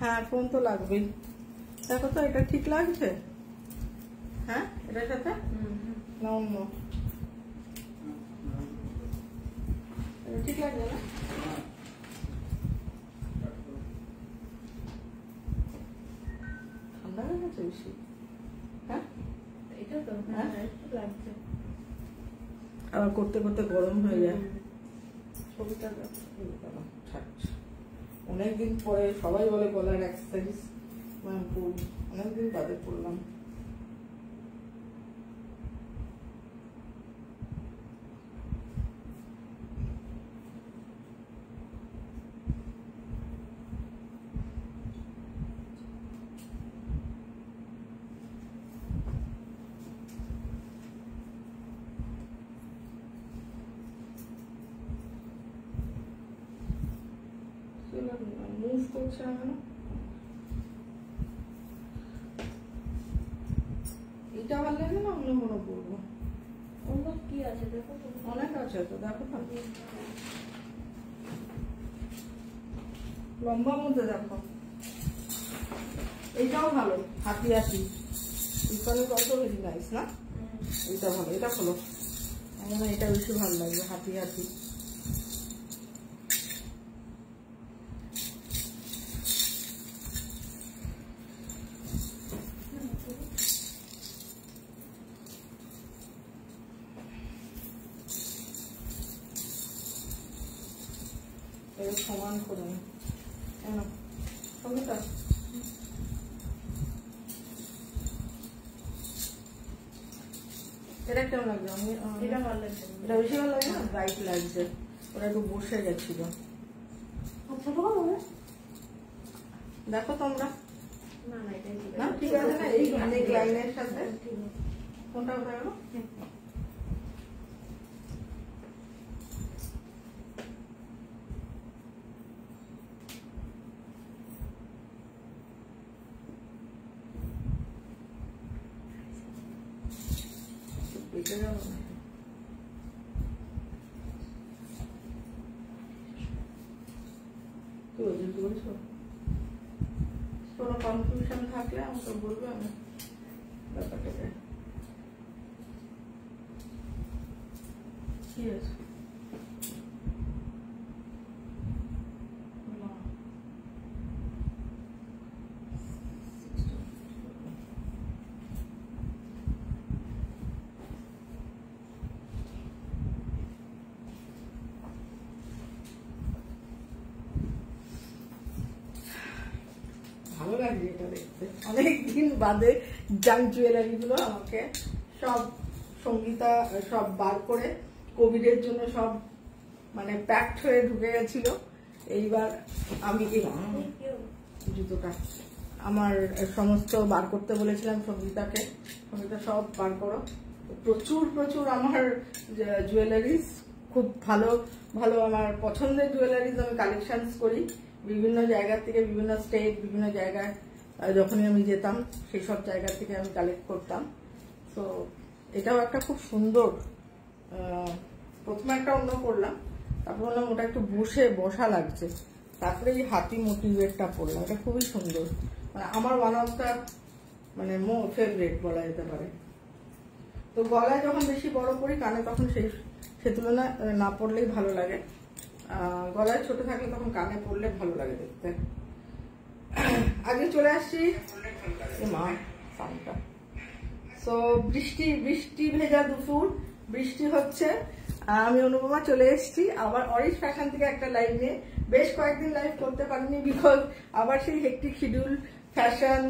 হ্যাঁ ফোন তো লাগবেই। দেখো তো এটা ঠিক লাগছে? হ্যাঁ এটার সাথে না অন্য ঠিক লাগছে না? ঠান্ডা হয়ে গেছে বেশি। হ্যাঁ এটা তো লাগছে, আবার করতে করতে গরম হয়ে যায়। ছবিটা অনেকদিন পরে সবাই বলে গলার এক্সারসাইজ অনেকদিন বাদে করলাম। মুভ করছে না কেন? এটা ভালো লাগে না অন্য কোনো করবো? অন্য কি আছে দেখো তো, অনেক আছে তো, দেখো না লম্বা মধ্যে দেখো। এইটাও ভালো, হাতি হাতি এখানে কত বেশি নাইস না? এটা ভালো, এটা খোলো। আমার এটা বেশি ভালো লাগবে, হাতি হাতি। সমান করে সঙ্গীতা এটা কেমন লাগছে? এটা ভালো লাগছে, এটা বেশি ভালো লাগে না? ব্রাইট লাগছে, ওরা একটু বসে গেছিল। দেখো তোমরা না না এটাই ঠিক না আছে, ঠিক আছে না? এই অনেক লাইনের সাথে কোনটা কোথায় গেল? বেঁচে গেল না? কি বলছো? কোনো কনফিউশন থাকলে আমাকে বলবে, আমি ব্যাপারটাকে কি আছে। ভালো লাগছে এটা দেখতে, অনেকদিন বাদে জাঙ্ক জুয়েলারি গুলো আমাকে সব সঙ্গীতা সব বার করে কোভিডের জন্য সব মানে প্যাকড হয়ে ঢুকে গেছিল। এইবার আমি জুতোটা আমার সমস্ত বার করতে বলেছিলাম সঙ্গীতাকে, সঙ্গীতা সব বার করো। প্রচুর প্রচুর আমার জুয়েলারিজ, খুব ভালো ভালো আমার পছন্দের জুয়েলারিজ আমি কালেকশনস করি বিভিন্ন জায়গা থেকে, বিভিন্ন স্টেট, বিভিন্ন জায়গায় যখনই আমি যেতাম সেই সব জায়গা থেকে আমি কালেক্ট করতাম। তো এটাও একটা খুব সুন্দর, প্রথমে একটা অন্য করলাম, তারপর বললাম ওটা একটু বসা লাগছে, তারপরে এই হাতি মোটিভেটটা পড়লাম, এটা খুবই সুন্দর। মানে আমার ওয়ান অফ দ্য মানে ফেভারিট বলা যেতে পারে। তো গলায় যখন বেশি বড় করি, কানে তখন সে তুলনায় না পড়লেই ভালো লাগে। গলায় ছোট থাকলে তখন কানে পড়লে ভালো লাগে দেখতে। আগে চলে আসছি মা সাউন্ডটা। সো বৃষ্টি ভেজা দুপুর, বৃষ্টি হচ্ছে। আমি অনুপমা চলে এসেছি আবার অরিশ ফ্যাশন থেকে একটা লাইভ নিয়ে। বেশ কয়েকদিন লাইভ করতে পারিনি বিকজ আবার সেই হেক্টিক শিডিউল, ফ্যাশন,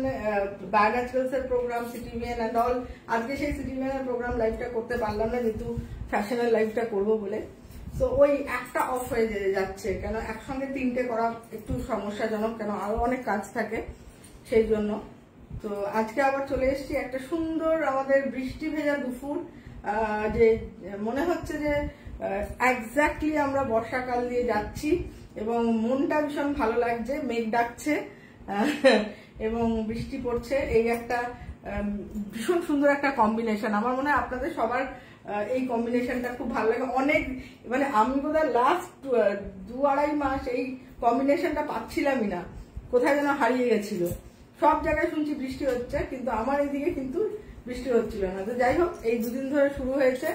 বায়োর ন্যাচারালস এর program, city men and all. আজকে সেই সিটি মেন এর প্রোগ্রাম লাইভটা করতে পারলাম না যেহেতু ফ্যাশনের লাইভটা করবো বলে। তো ওই একটা অফ হয়ে যাচ্ছে, কেন একসঙ্গে তিনটে করা একটু সমস্যাজনক, কেন আরো অনেক কাজ থাকে সেই জন্য। তো আজকে আবার চলে এসেছি একটা সুন্দর আমাদের বৃষ্টি ভেজা দুপুর, যে মনে হচ্ছে যে এক্স্যাক্টলি আমরা বর্ষাকাল দিয়ে যাচ্ছি এবং মনটা ভীষণ ভালো লাগছে, মেঘ ডাকছে এবং বৃষ্টি পড়ছে। এই একটা ভীষণ সুন্দর একটা কম্বিনেশন। আমার মনে হয় আপনাদের সবার এই কম্বিনেশনটা খুব ভালো লাগে। অনেক মানে আমি বোধহয় লাস্ট 2-2.5 মাস এই কম্বিনেশনটা পাচ্ছিলামই না। কোথায় যেন হারিয়ে গেছিল। সব জায়গায় শুনছি বৃষ্টি হচ্ছে, কিন্তু আমার এদিকে কিন্তু বৃষ্টি হচ্ছিল না। তো যাই হোক, এই দুদিন ধরে শুরু হয়েছে।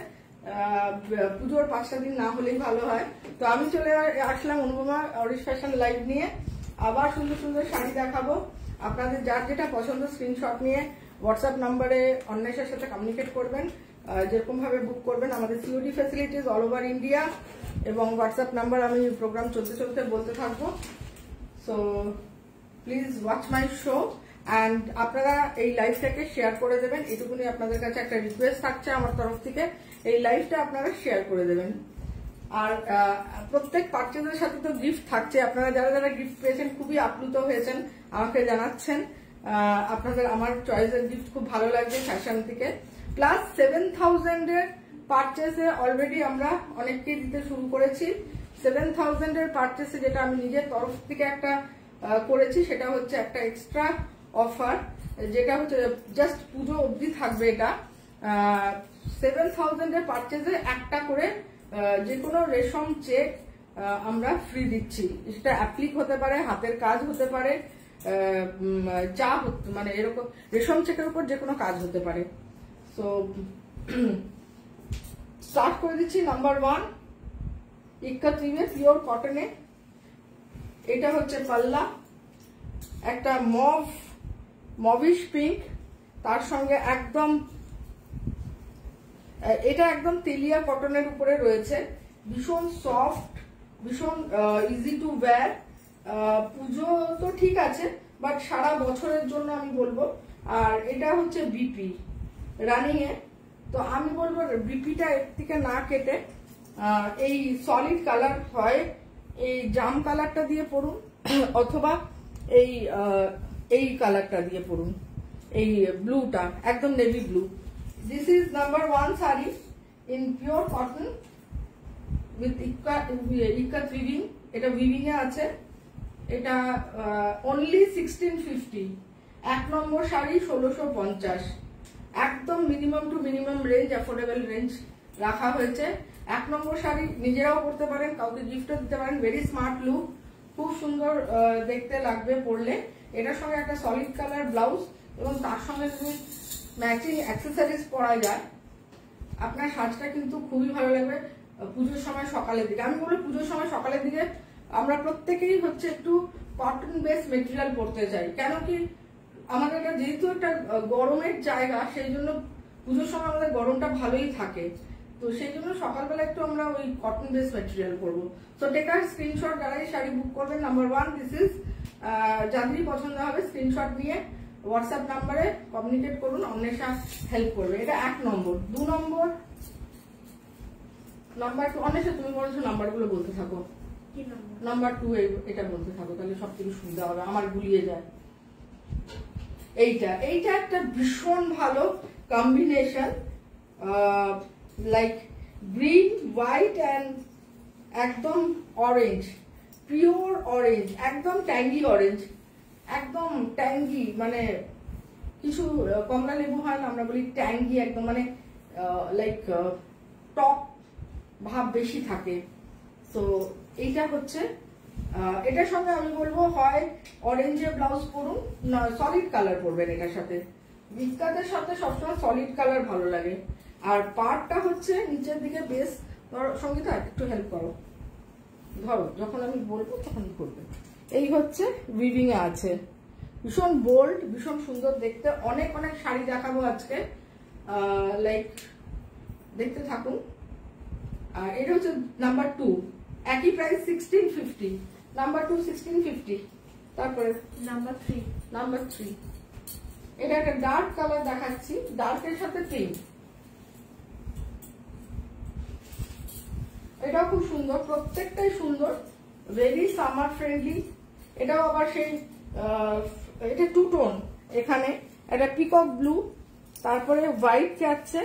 পুজোর 5টা দিন না হলেই ভালো হয়। তো আমি চলে আসলাম অনুপমা অরিশ ফ্যাশন লাইভ নিয়ে। আবার সুন্দর সুন্দর শাড়ি দেখাবো। আপনাদের যার যেটা পছন্দ স্ক্রিনশট নিয়ে হোয়াটসঅ্যাপ নাম্বারে অন্বেষার সাথে কমিউনিকেট করবেন। যেরকম ভাবে বুক করবেন, আমাদের COD facilities all over India, এবং হোয়াটসঅ্যাপ নাম্বার আমি প্রোগ্রাম চলতে চলতে বলতে থাকবো। So please watch my show and আপনারা এই লাইভটাকে শেয়ার করে দেবেন। এটুকুনি আপনাদের কাছে একটা রিকোয়েস্ট থাকছে আমার তরফ থেকে, এই লাইভটা আপনারা শেয়ার করে দেবেন। আর প্রত্যেক পার্চেজের সাথে তো গিফট থাকছে। আপনারা যারা যারা গিফট পেয়েছেন খুবই আপ্লুত হয়েছেন, আমাকে জানাচ্ছেন। আপনাদের আমার চয়েসের গিফট খুব ভালো লাগছে ফ্যাশন থেকে। প্লাস 7000 এর পার্চেসে অলরেডি আমরা অনেককে দিতে শুরু করেছি। 7000 এর পার্চেসে যেটা আমি নিজের তরফ থেকে একটা করেছি, সেটা হচ্ছে একটা এক্সট্রা অফার, যেটা হচ্ছে জাস্ট পুজো অবধি থাকবে। এটা 7000 এর পার্চেসে একটা করে যে কোনো রেশম চেক আমরা ফ্রি দিচ্ছি। সেটা অ্যাপ্লিক হতে পারে, হাতের কাজ হতে পারে, যা মানে এরকম রেশম চেকের উপর যে কোনো কাজ হতে পারে। সো স্টার্ট করে দিচ্ছি। নাম্বার 1 ইক্কাত উইভে পিওর কটনে। এটা হচ্ছে পাল্লা, একটা মভিশ পিঙ্ক, তার সঙ্গে একদম এটা একদম তেলিয়া কটনের উপরে রয়েছে। ভীষণ সফট, ভীষণ ইজি টু ওয়্যার। পুজো তো ঠিক আছে, বাট সারা বছরের জন্য আমি বলবো। আর এটা হচ্ছে বিপি রানিং এ। তো আমি বলবো বিপিটা এর থেকে না কেটে এই সলিড কালার হয় এই জাম কালারটা দিয়ে পরুন, অথবা এই কালারটা দিয়ে পরুন, এই ব্লুটা একদম navy blue. This is number 1 saree in pure cotton with ikat weaving. এটা weaving এ আছে। এটা only 1650। 1 নম্বর শাড়ি 1650। একদম minimum to minimum range, affordable range রাখা হয়েছে। 1 নম্বর শাড়ি নিজেরাও পরতে পারেন, কাউকে গিফটও দিতে পারেন। ভেরি স্মার্ট লুক, খুব সুন্দর দেখতে লাগবে পরলে। এটার সঙ্গে একটা সলিড কালার ব্লাউজ, এবং তার সঙ্গে যদি ম্যাচিং অ্যাক্সেসরিজ পরা যায়, আপনার সাজটা কিন্তু খুবই ভালো লাগবে। পুজোর সময় সকালের দিকে, আমি বলি পুজোর সময় সকালের দিকে আমরা প্রত্যেকেই হচ্ছে একটু কটন বেস মেটেরিয়াল পরতে চাই। কেন কি আমাদের এটা যেহেতু একটা গরমের জায়গা, সেই জন্য পুজোর সময় আমাদের গরমটা ভালোই থাকে। তো সেই জন্য সকালবেলা একটু আমরা ওই কটন বেস মেটেরিয়াল করবো। সো টেক আ স্ক্রিনশট, যারা এই শাড়ি বুক করবেন। নাম্বার 1 দিস ইজ, যাদেরই পছন্দ হবে স্ক্রিনশট নিয়ে হোয়াটসঅ্যাপ নাম্বারে কমিউনিকেট করুন, অন্বেষা হেল্প করবে। এটা 1 নম্বর। 2 নম্বর, নাম্বার 2 অন্বেষা তুমি বলেছো নাম্বারগুলো বলতে থাকো। কি নাম্বার? নাম্বার 2 এটা বলতে থাকো, তাহলে সব থেকে সুবিধা হবে, আমার গুলিয়ে যায়। এইটা একটা ভীষণ ভালো combination, like green, white and একদম অরেঞ্জ, পিওর অরেঞ্জ, একদম ট্যাঙ্গি অরেঞ্জ, একদম ট্যাঙ্গি, মানে কিছু কমলা লেবু হয় না, আমরা বলি ট্যাঙ্গি, একদম মানে লাইক টক ভাব বেশি থাকে। তো এইটা হচ্ছে এটার সঙ্গে আমি বলবো হয় অরেঞ্জের ব্লাউজ পরুন, না সলিড কালার পরবেন এটার সাথে। বিস্কাতের সাথে সবসময় সলিড কালার ভালো লাগে। আর পার্টটা হচ্ছে নিচের দিকে বেশ, ধরো সঙ্গীতা একটু হেল্প করো, ধরো যখন আমি বলবো তখন করবে। এই হচ্ছে উইভিং এ আছে, ভীষণ বোল্ড, ভীষণ সুন্দর দেখতে। অনেক অনেক শাড়ি দেখাবো আজকে, লাইক দেখতে থাকুন। আর এটা হচ্ছে নাম্বার 2, একই প্রাইস 1650। নাম্বার 2 1650। তারপরে নাম্বার 3 এটা একটা ডার্ক কালার দেখাচ্ছি, ডার্কের সাথে পিঙ্ক। এটাও খুব সুন্দর, প্রত্যেকটাই সুন্দর, ভেরি সামার ফ্রেন্ডলি। এটাও আবার সেই এটা 2 টোন, এখানে একটা পিকক ব্লু, তারপরে হোয়াইট যাচ্ছে,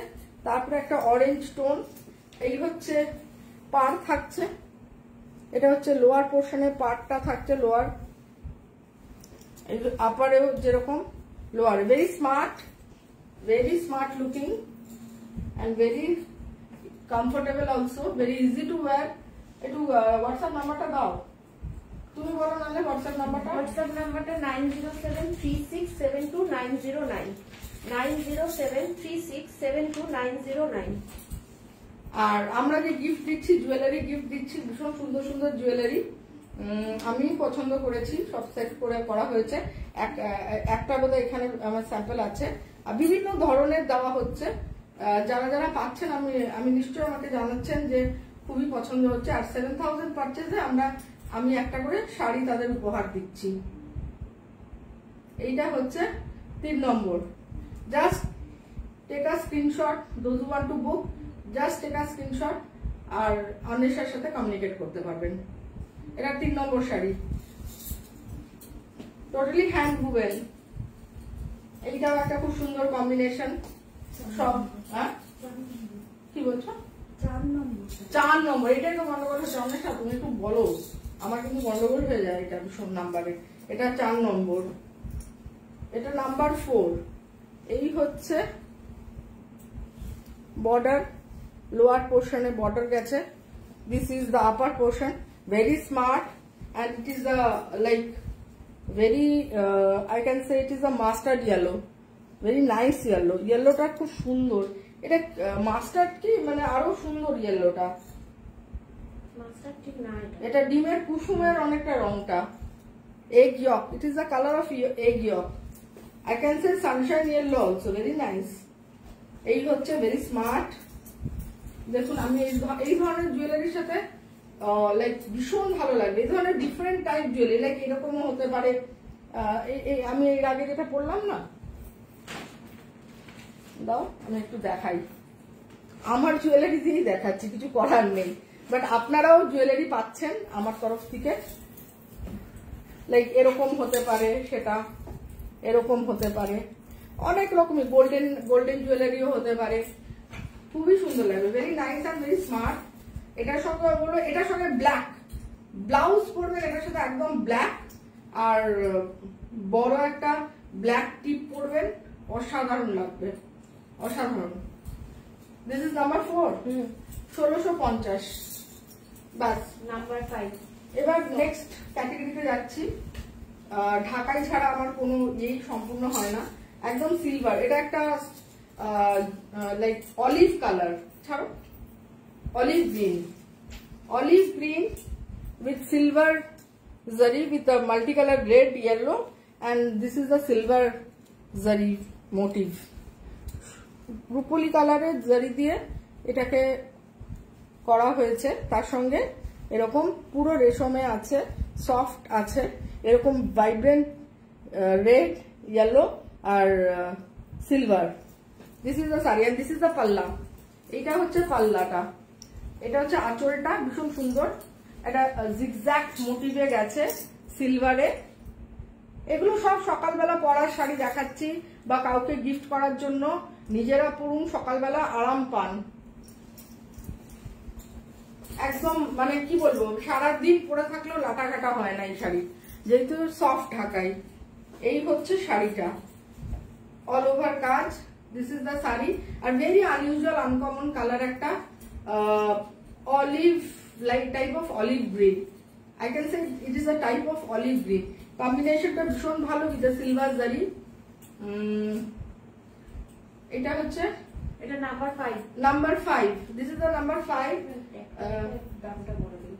তারপরে একটা অরেঞ্জ টোন। এই হচ্ছে পার থাকছে, এটা হচ্ছে লোয়ার পোর্শনে পার্টটা থাকছে, লোয়ার আপারেও যেরকম lower. Very smart looking and very comfortable also, very easy to wire. একটু হোয়াটসঅ্যাপ নাম্বারটা দাও, তুমি বলো নাহলে হোয়াটসঅ্যাপ নাম্বারটা। হোয়াটসঅ্যাপ নাম্বারটা 9073672909, 9073672909। আর আমরা যে গিফট দিচ্ছি, জুয়েলারি গিফট দিচ্ছি, ভীষণ সুন্দর সুন্দর জুয়েলারি আমি পছন্দ করেছি, সব সেট করে করা হয়েছে। একটা বোধহয় এখানে আমার স্যাম্পল আছে, আর বিভিন্ন ধরনের দেওয়া হচ্ছে। যারা যারা পাচ্ছেন আমি নিশ্চয়ই আমাকে জানাচ্ছেন যে খুবই পছন্দ হচ্ছে। আর 7000 পারচেজে আমি একটা করে শাড়ি তাদের উপহার দিচ্ছি। এইটা হচ্ছে 3 নম্বর। Just take a screenshot, those who want to book, just take a screenshot আর অন্বেষার সাথে কমিউনিকেট করতে পারবেন। এটা 3 নম্বর শাড়ি, টোটালি হ্যান্ড ওভেন। এইটাও একটা খুব সুন্দর কম্বিনেশন। সব কি বলছো? 4 নম্বর। এটাই তো গন্ডগোল হচ্ছে অনেকটা, তুমি একটু বলো, আমার কিন্তু গন্ডগোল হয়ে যায় এটা ভীষণ নাম্বারে। এটা 4 নম্বর, এটা নাম্বার 4। এই হচ্ছে বর্ডার, লোয়ার পোর্শনে বর্ডার গেছে। This is the upper portion, very smart, and it is a like very I can say it is a mustard yellow, very nice yellow. Yellowটা খুব সুন্দর। এটা মাস্টার্ড কি মানে আরো সুন্দর yellowটা। মাস্টার ঠিক না এটা ডিমের কুসুমের অনেকটা রংটা। egg yolk, it is the color of egg yolk. I can say sunshine yellow also, very nice. এই হচ্ছে very smart। দেখুন আমি এই ধরনের জুয়েলারির সাথে লাইক ভীষণ ভালো লাগবে। এই ধরনের ডিফারেন্ট টাইপ জুয়েলারি, লাইক এরকমও হতে পারে। আমি এর আগে যেটা পড়লাম না, দাও আমি একটু দেখাই। আমার জুয়েলারি দিয়েই দেখাচ্ছি, কিছু করার নেই। বাট আপনারাও জুয়েলারি পাচ্ছেন আমার তরফ থেকে। লাইক এরকম হতে পারে, সেটা এরকম হতে পারে, অনেক রকমের গোল্ডেন জুয়েলারিও হতে পারে। খুবই সুন্দর লাগবে, very nice and very smart. এটার সঙ্গে বলবো, এটার সঙ্গে ব্ল্যাক ব্লাউজ পরবেন, এটার সাথে একদম ব্ল্যাক আর বড় একটা ব্ল্যাক টিপ পরবেন, অসাধারণ লাগবে, অসাধারণ। This is number 4, 1650। Bus number 5। এবার নেক্সট ক্যাটাগরিতে যাচ্ছি। ঢাকায় ছাড়া আমার কোনো ইয়েই সম্পূর্ণ হয় না। একদম সিলভার, এটা একটা লাইক অলিভ কালার, ছাড়ো olive green with silver zari with a multicolored red, yellow, and this is the silver zari motif. রুপোলি কালারের জারি দিয়ে এটাকে করা হয়েছে। তার সঙ্গে এরকম পুরো রেশমে আছে, সফট আছে, এরকম ভাইব্রেন্ট রেড, ইয়েলো আর সিলভার। This is the sari and this is the pallu. এটা হচ্ছে পাল্লাটা, এটা হচ্ছে আঁচলটা, ভীষণ সুন্দর। এটা জিগজ্যাগ মোটিভে গেছে সিলভারে। এগুলো সব সকালবেলা পরার শাড়ি দেখাচ্ছি, বা কাউকে গিফট করার জন্য। নিজেরা পরুন, সকালবেলা আরাম পান। একদম মানে কি বলবো, সারাদিন পরে থাকলেও লাটা কাটা হয় না এই শাড়ি, যেহেতু সফট ঢাকাই। এই হচ্ছে শাড়িটা, অল ওভার কাজ। This is the sari. Are very unusual uncommon colour, একটা olive, like type of olive green. I can say it is a type of olive green. Combination টা ভীষণ ভালো with the silver zari. এটা হচ্ছে, এটা number 5। Number 5। This is the number 5. দামটা বলে দিই,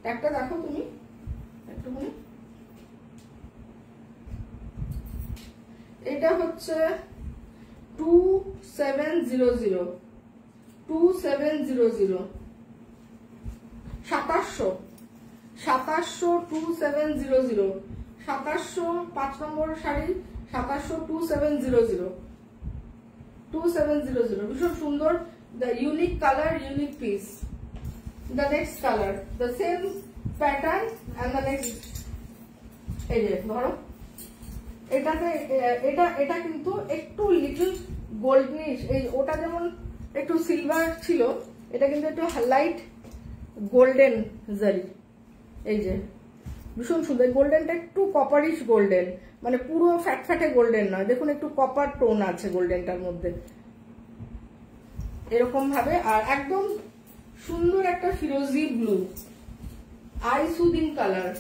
ট্যাগটা দেখো তুমি একটুখানি। এটা হচ্ছে 2700 2700 2700 5 নম্বর শাড়ি 2700 2700 ভীষণ সুন্দর। the unique color, unique piece. The next color, the same pattern and the next, এই যে ধরো এটাতে এটা কিন্তু একটু লিটল গোল্ডেনিশ, এই ওটা যেমন একটু সিলভার ছিল, এটা কিন্তু একটু লাইট গোল্ডেন জারি। এই যে ভীষণ সুন্দর, গোল্ডেনটা একটু কপারিশ গোল্ডেন, মানে পুরো ফ্যাটফ্যাটে গোল্ডেন নয়, দেখুন একটু কপার টোন আছে গোল্ডেনটার মধ্যে এরকম ভাবে। আর একদম সুন্দর একটা ফিরোজি ব্লু, আই সুদিং কালার,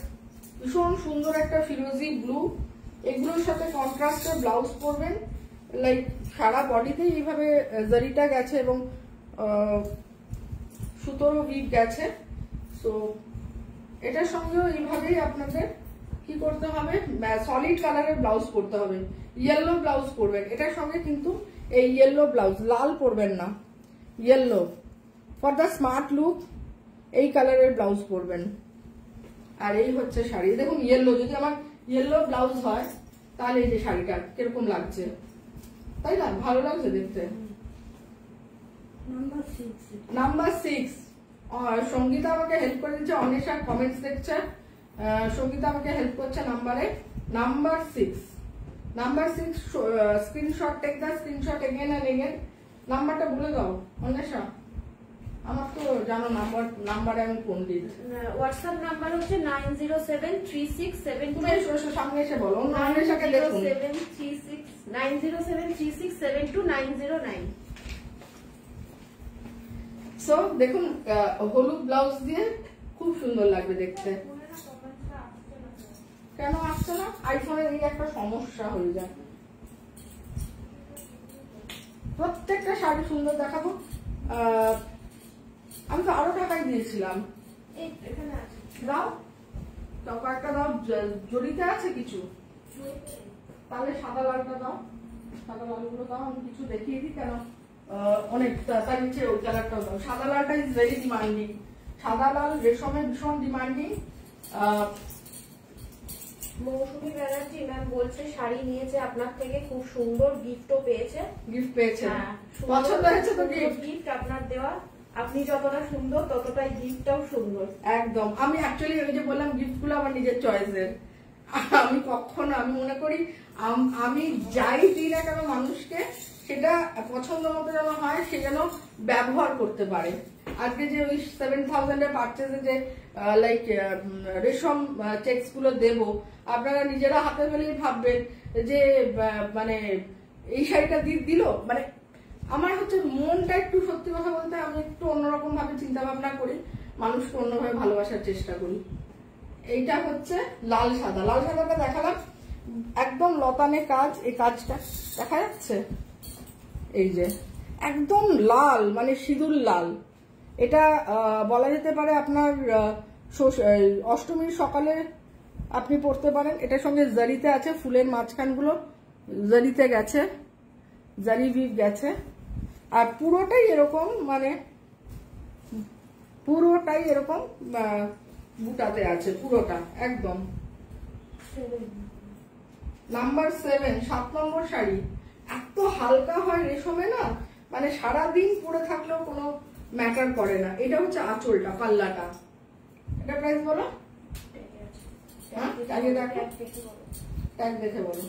ভীষণ সুন্দর একটা ফিরোজি ব্লু। এগুলোর সাথে কন্ট্রাস্টের ব্লাউজ পরবেন, লাইক সারা বডিতে এইভাবে জারিটা গেছে এবং সুতোরও বিট গেছে। সো এটার সঙ্গেও এইভাবেই আপনাদের কি করতে হবে, সলিড কালারের ব্লাউজ পরতে হবে, ইয়েলো ব্লাউজ পরবেন এটার সঙ্গে, কিন্তু এই ইয়েলো ব্লাউজ, লাল পরবেন না, yellow for the smart look, এই কালারের ব্লাউজ পরবেন। আর এই হচ্ছে শাড়ি, দেখুন ইয়েলো, যদি আমার ইয়েলো ব্লাউজ হয় তাহলে এই যে শাড়িটা কিরকম লাগছে, তাই না? ভালো লাগছে দেখতে। নাম্বার 6 সঙ্গীতা আমাকে হেল্প করে দিচ্ছে, অনেশা কমেন্টস দেখছে, সঙ্গীতা আমাকে হেল্প করছে নাম্বারে। Number 6 screenshot, take the screenshot again and again. নাম্বারটা বলে দাও অনেশা, আমার তো জানো নাম্বারে আমি পণ্ডিত। হোয়াটসঅ্যাপ নাম্বার হচ্ছে 90736772 তুমি সামনে এসে বলো, অন্য অনেশাকে দেখুন। 9073672909। সো দেখুন হলুদ ব্লাউজ দিয়ে খুব সুন্দর লাগবে দেখতে। কেন আসছে না? আইফোনের এই একটা সমস্যা হয়ে যায়, প্রত্যেকটা শাড়ি সুন্দর দেখাবো। আমি তো আরো টাকাই দিয়েছিলাম, দাও দাও কয়েকটা দাও, জড়িতে আছে কিছু, তাহলে সাদা লালটা দাও, সাদা লালগুলো দাও, আমি কিছু দেখিয়ে দিই। কেন অনেক তার নিচে ওই কালারটাও দাও, সাদা লালটা ইজ ভেরি ডিমান্ডিং, সাদা লাল রেশমে ভীষণ ডিমান্ডিং। মৌসুমী ব্যানার্জি ম্যাম বলছে শাড়ি নিয়েছে আপনার থেকে, খুব সুন্দর গিফটও পেয়েছে। গিফট পেয়েছে, পছন্দ হয়েছে তো গিফট আপনার দেওয়া, আপনি যতটা সুন্দর ততটাই গিফটটাও সুন্দর। একদম, আমি অ্যাকচুয়ালি ওই যে বললাম গিফট গুলো আমার নিজের চয়েসের, আমি কখনো আমি মনে করি আমি যাই দিই না কেন মানুষকে, সেটা পছন্দ মতো যেন হয়, সে যেন ব্যবহার করতে পারে। আজকে যে ওই 7000 এর পারচেজে যে লাইক রেশম চেকস গুলো দেবো, আপনারা নিজেরা হাতে পেলেই ভাববেন যে মানে এই শাড়িটা দিল, মানে আমার হচ্ছে মনটা একটু, সত্যি কথা বলতে আমি একটু অন্যরকম ভাবে চিন্তা ভাবনা করি, মানুষকে অন্যভাবে ভালোবাসার চেষ্টা করি। এইটা হচ্ছে লাল সাদা, লাল সাদাটা দেখালাম, একদম লতানে কাজ, এই কাজটা দেখা যাচ্ছে, এই যে একদম লাল, মানে সিঁদুর লাল। এটা বলা যেতে পারে আপনার অষ্টমীর সকালে আপনি পরতে পারেন। এটার সঙ্গে জারিতে আছে, ফুলের মাঝখানগুলো জারিতে গেছে, জারি ভিভ গেছে, আর পুরোটাই এরকম, মানে পুরোটাই এরকম বুটাতে আছে, পুরোটা একদম। নাম্বার 7 7 নম্বর শাড়ি, এত হালকা হয় রেশমে না, মানে সারাদিন পরে থাকলেও কোনো ম্যাটার করে না। এটা হচ্ছে আঁচলটা, পাল্লাটা, এটা প্রাইস বলো, হ্যাঁ ট্যাগ দেখে বলো।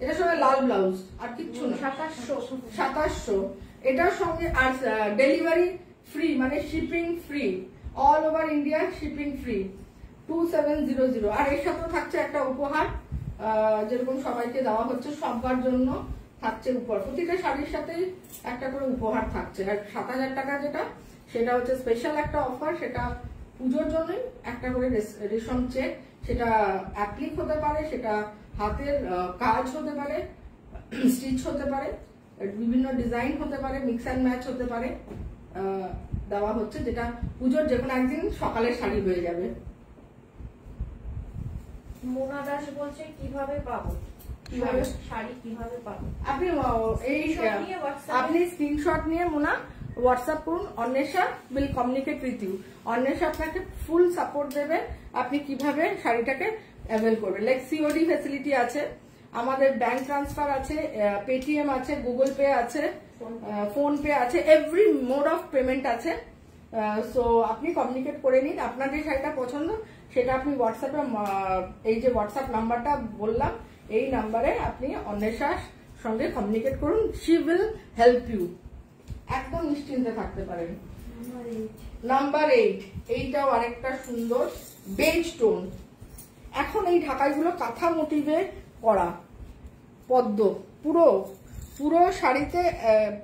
এটার সঙ্গে লাল ব্লাউজ আর কিচ্ছু না, 2700। এটার সঙ্গে আর ডেলিভারি ফ্রি, মানে shipping free, all over India shipping free, 2700। আর এর সাথে থাকছে একটা উপহার, যেরকম সবাইকে দেওয়া হচ্ছে সবার জন্য থাকছে উপহার, প্রতিটা শাড়ির সাথেই একটা করে উপহার থাকছে। আর 7000 টাকা যেটা, সেটা হচ্ছে স্পেশাল একটা অফার, সেটা পুজোর জন্যই একটা করে রেশম চেক, সেটা অ্যাপ্লিক হতে পারে, সেটা হাতের কাজ হতে পারে, স্টিচ হতে পারে, বিভিন্ন ডিজাইন হতে পারে, মিক্স অ্যান্ড ম্যাচ হতে পারে, দেওয়া হচ্ছে, যেটা পুজোর যে কোনো একদিন সকালের শাড়ি হয়ে যাবে। মোনা দাস বলছে কিভাবে পাবো, শাড়ি কিভাবে পাবো? আপনি আপনি স্ক্রিনশট নিয়ে মোনা হোয়াটসঅ্যাপ করুন, Anwesha will communicate with you. Anwesha আপনাকে ফুল সাপোর্ট দেবে, আপনি কিভাবে শাড়িটাকে অ্যাভেল করবেন। লাইক সিওডি ফ্যাসিলিটি আছে, আমাদের ব্যাংক ট্রান্সফার আছে, পেটিএম আছে, গুগল পে আছে, ফোন পে আছে, এভরি মোড অফ পেমেন্ট আছে। সো আপনি কমিউনিকেট করে নিন, আপনার যে শাড়িটা পছন্দ সেটা আপনি হোয়াটসঅ্যাপে, এই যে হোয়াটসঅ্যাপ নাম্বারটা বললাম, এই নাম্বারে আপনি অন্বেষার সঙ্গে কমিউনিকেট করুন, শি উইল হেল্প ইউ, একদম নিশ্চিন্তে থাকতে পারেন। নাম্বার 8, এইটাও আরেকটা সুন্দর বেজ টোন। এখন এই ঢাকাইগুলো কাঁথা মোটিভে করা, পদ্ম, পুরো পুরো শাড়িতে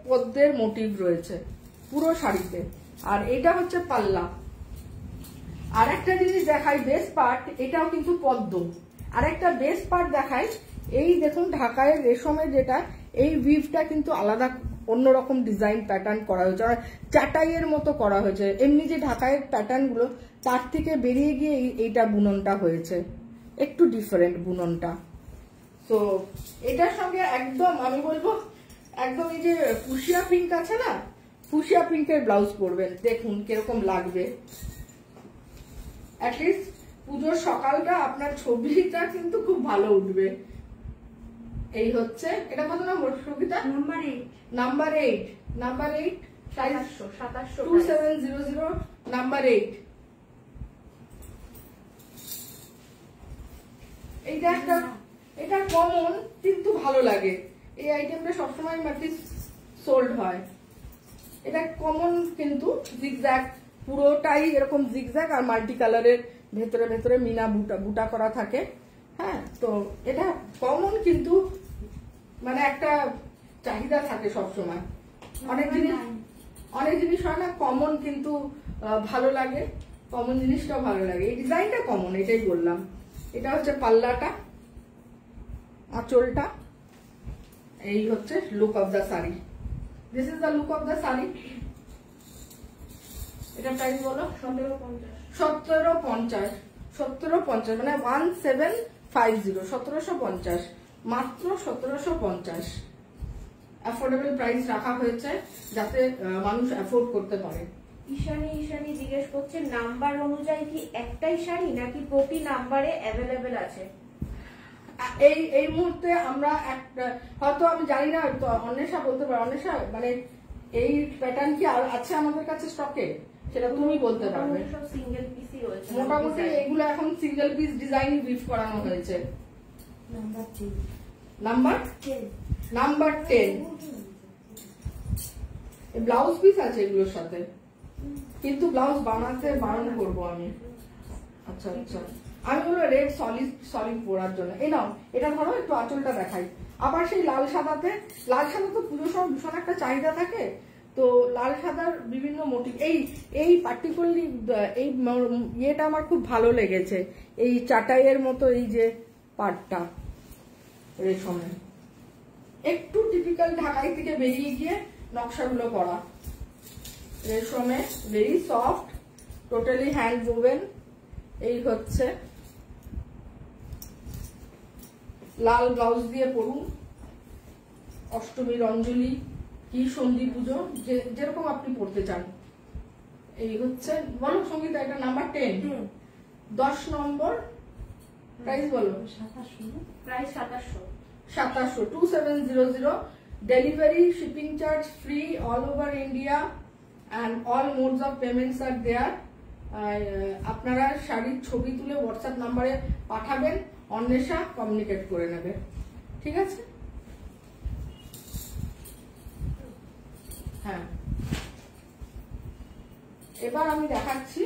পদ্মের মোটিভ রয়েছে পুরো শাড়িতে। আর এটা হচ্ছে পাল্লা, আর একটা জিনিস দেখাই বেস্ট পার্ট, এটাও কিন্তু পদ্ম। আর একটা বেস্ট পার্ট দেখাই, এই দেখুন ঢাকায় রেশমের যেটা, এই উইভটা কিন্তু আলাদা অন্যরকম ডিজাইন প্যাটার্ন করা হয়েছে, আর চাটাইয়ের মতো করা হয়েছে। এমনি যে ঢাকায় প্যাটার্ন গুলো তার থেকে বেরিয়ে গিয়ে এইটা বুননটা হয়েছে, একটু ডিফারেন্ট বুননটা। তো এটার সঙ্গে একদম আমি বলবো একদম এই যে ফুসিয়া পিঙ্ক আছে না, ফুসিয়া পিঙ্কের ব্লাউজ পরবেন, দেখুন কিরকম লাগবে। অ্যাটলিস্ট পুজোর সকালটা আপনার ছবিটা কিন্তু খুব ভালো উঠবে। এই হচ্ছে, এটা কত নম্বর সঙ্গীতা? Number 8 2700 number 8। এইটা একটা, এটা কমন কিন্তু ভালো লাগে, এই আইটেমটা সবসময় মার্কেট সোল্ড হয়। এটা কমন কিন্তু জিগজ্যাগ, পুরোটাই এরকম জিগজ্যাগ আর মাল্টি কালারের, ভেতরে ভেতরে মিনা বুটা বুটা করা থাকে। হ্যাঁ, তো এটা কমন কিন্তু মানে একটা চাহিদা থাকে সবসময়। অনেক জিনিস হয় না কমন, কিন্তু ভালো লাগে, কমন জিনিসটাও ভালো লাগে। এই ডিজাইনটা কমন, এটাই বললাম। এটা হচ্ছে পাল্লাটা, আঁচলটা, এই হচ্ছে look of the sari. This is the look of the sari. এটা প্রাইস বলো? 1750 মানে 1750, 1750, মাত্র 1750। অ্যাফোর্ডেবল প্রাইস রাখা হয়েছে যাতে মানুষ অ্যাফোর্ড করতে পারে। ঈশানী জিজ্ঞেস করছে নাম্বার অনুযায়ী কি একটাই শাড়ি নাকি প্রতি নাম্বারে অ্যাভেলেবেল আছে? এই মুহূর্তে আমরা হয়তো আমি জানি না, অন্বেষা বলতে পারে। অন্বেষা মানে এই প্যাটার্ন কি আছে আমাদের কাছে স্টকে, সেটা তুমি বলতে পারবে। মোটামুটি এগুলো এখন সিঙ্গেল পিস ডিজাইন উইভ করানো হয়েছে। নাম্বার 10 ব্লাউজ পিস আছে এগুলোর সাথে, কিন্তু ব্লাউজ বানাতে বারণ করবো আমি। আচ্ছা আচ্ছা, আমি বলবো রেড সলিড পরার জন্য। এই নাও, এটা ধরো একটু আঁচলটা দেখাই। আবার সেই লাল সাদাতে, লাল সাদা তো পুজোর সময় ভীষণ একটা চাহিদা থাকে, তো লাল সাদার বিভিন্ন মোটিভ। এই পার্টিকুলারলি এই ইয়েটা আমার খুব ভালো লেগেছে, এই চাটাইয়ের মতো এই যে পাটটা রেশমে, একটু টিপিক্যাল ঢাকাই থেকে বেরিয়ে গিয়ে নকশাগুলো করা। রেশমে very soft, totally hand woven. এই হচ্ছে লাল ব্লাউজ দিয়ে পরুন, অষ্টমীর অঞ্জলি কি সন্ধি পুজো যেরকম আপনি পড়তে চান। এই হচ্ছে, বলো সঙ্গীতা, এটা নাম্বার 10, 10 নম্বর। প্রাইস বলো? Price 2700, 2700। Delivery shipping charge free all over India and all modes of payments are there. আপনারা শাড়ির ছবি তুলে হোয়াটসঅ্যাপ নাম্বারে পাঠাবেন, অন্বেষা কমিউনিকেট করে নেবে। ঠিক আছে? হ্যাঁ, এবার আমি দেখাচ্ছি,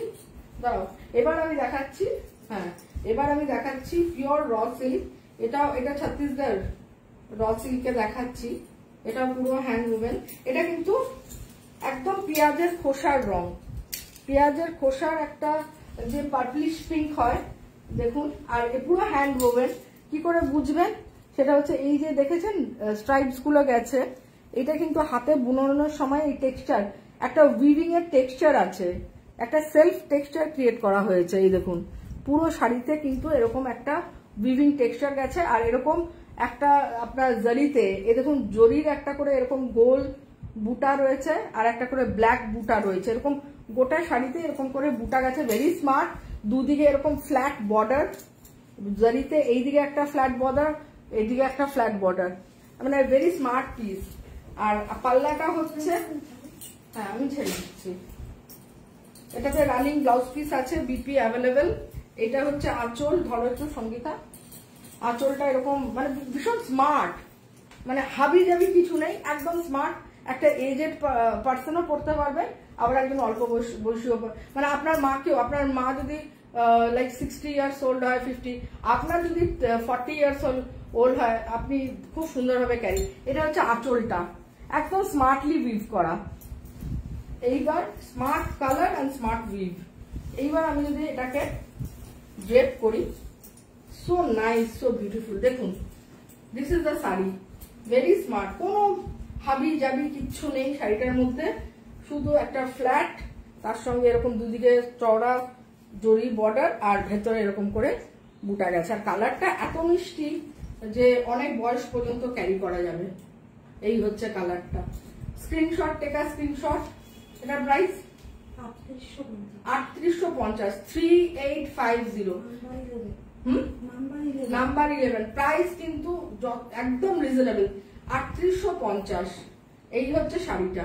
দাঁড়াও, এবার আমি দেখাচ্ছি পিওর র সিল্ক। এটা ছত্তিশগড় র সিল্কে দেখাচ্ছি। এটা পুরো হ্যান্ড ওভেন। এটা কিন্তু একদম পেঁয়াজের খোসার রং, পেঁয়াজের খোসার একটা যে পার্পলিশ পিঙ্ক হয়, দেখুন। আর পুরো হ্যান্ড ওভেন। কি করে বুঝবেন সেটা হচ্ছে, এই যে দেখেছেন স্ট্রাইপস গুলো গেছে, এটা কিন্তু হাতে বুনানোর সময় এই টেক্সচার, একটা উইভিং এর টেক্সচার আছে, একটা সেলফ টেক্সচার ক্রিয়েট করা হয়েছে। এই দেখুন পুরো শাড়িতে কিন্তু এরকম একটা উইভিং টেক্সচার গেছে। আর এরকম একটা আপনার জরিতে, এই দেখুন জরির একটা করে এরকম গোল বুটা রয়েছে, আর একটা করে ব্ল্যাক বুটা রয়েছে। এরকম গোটা শাড়িতে এরকম করে বুটা গেছে, ভেরি স্মার্ট। দুদিকে এরকম ফ্ল্যাট বর্ডার জরিতে, এইদিকে একটা ফ্ল্যাট বর্ডার, এইদিকে একটা ফ্ল্যাট বর্ডার, মানে ভেরি স্মার্ট পিস। আর পাল্লাটা হচ্ছে, হ্যাঁ আমি ছেড়ে দিচ্ছি, এটাতে রানিং ব্লাউজ পিস আছে, বিপি অ্যাভেলেবেল। এটা হচ্ছে আঁচল, ধরো একটু সঙ্গীতা, আঁচলটা এরকম মানে ভীষণ স্মার্ট, মানে হাবি জাবি কিছু নেই, একদম স্মার্ট। একটা এজেড পার্সনও পড়তে পারবে, আবার একজন অল্প বয়সীও, মানে আপনার মাকেও, আপনার মা যদি লাইক 60 ইয়ার্স ওল্ড হয়, 50, আপনার যদি 40 ইয়ার্স ওল্ড হয়, আপনি খুব সুন্দরভাবে ক্যারি। এটা হচ্ছে আঁচলটা, একদম স্মার্টলি উইভ করা। এইবার smart colour and smart we've, এইবার আমি যদি এটাকে ড্রেপ করি, সো নাইস, সো বিউটিফুল। দেখুন, this is the sari, very smart, কোনো হাবি জাবি কিচ্ছু নেই শাড়িটার মধ্যে, শুধু একটা ফ্ল্যাট, তার সঙ্গে এরকম দুদিকে চওড়া জরি বর্ডার, আর ভেতরে এরকম করে বুটা গেছে। আর কালারটা এত মিষ্টি যে অনেক বয়স পর্যন্ত ক্যারি করা যাবে। এই হচ্ছে কালারটা। স্ক্রিনশট, টেকা স্ক্রিনশট। এটা প্রাইস 3850, 3850, নাম্বার 11। প্রাইস কিন্তু একদম রিজনেবল, 3850। এই হচ্ছে শাড়িটা।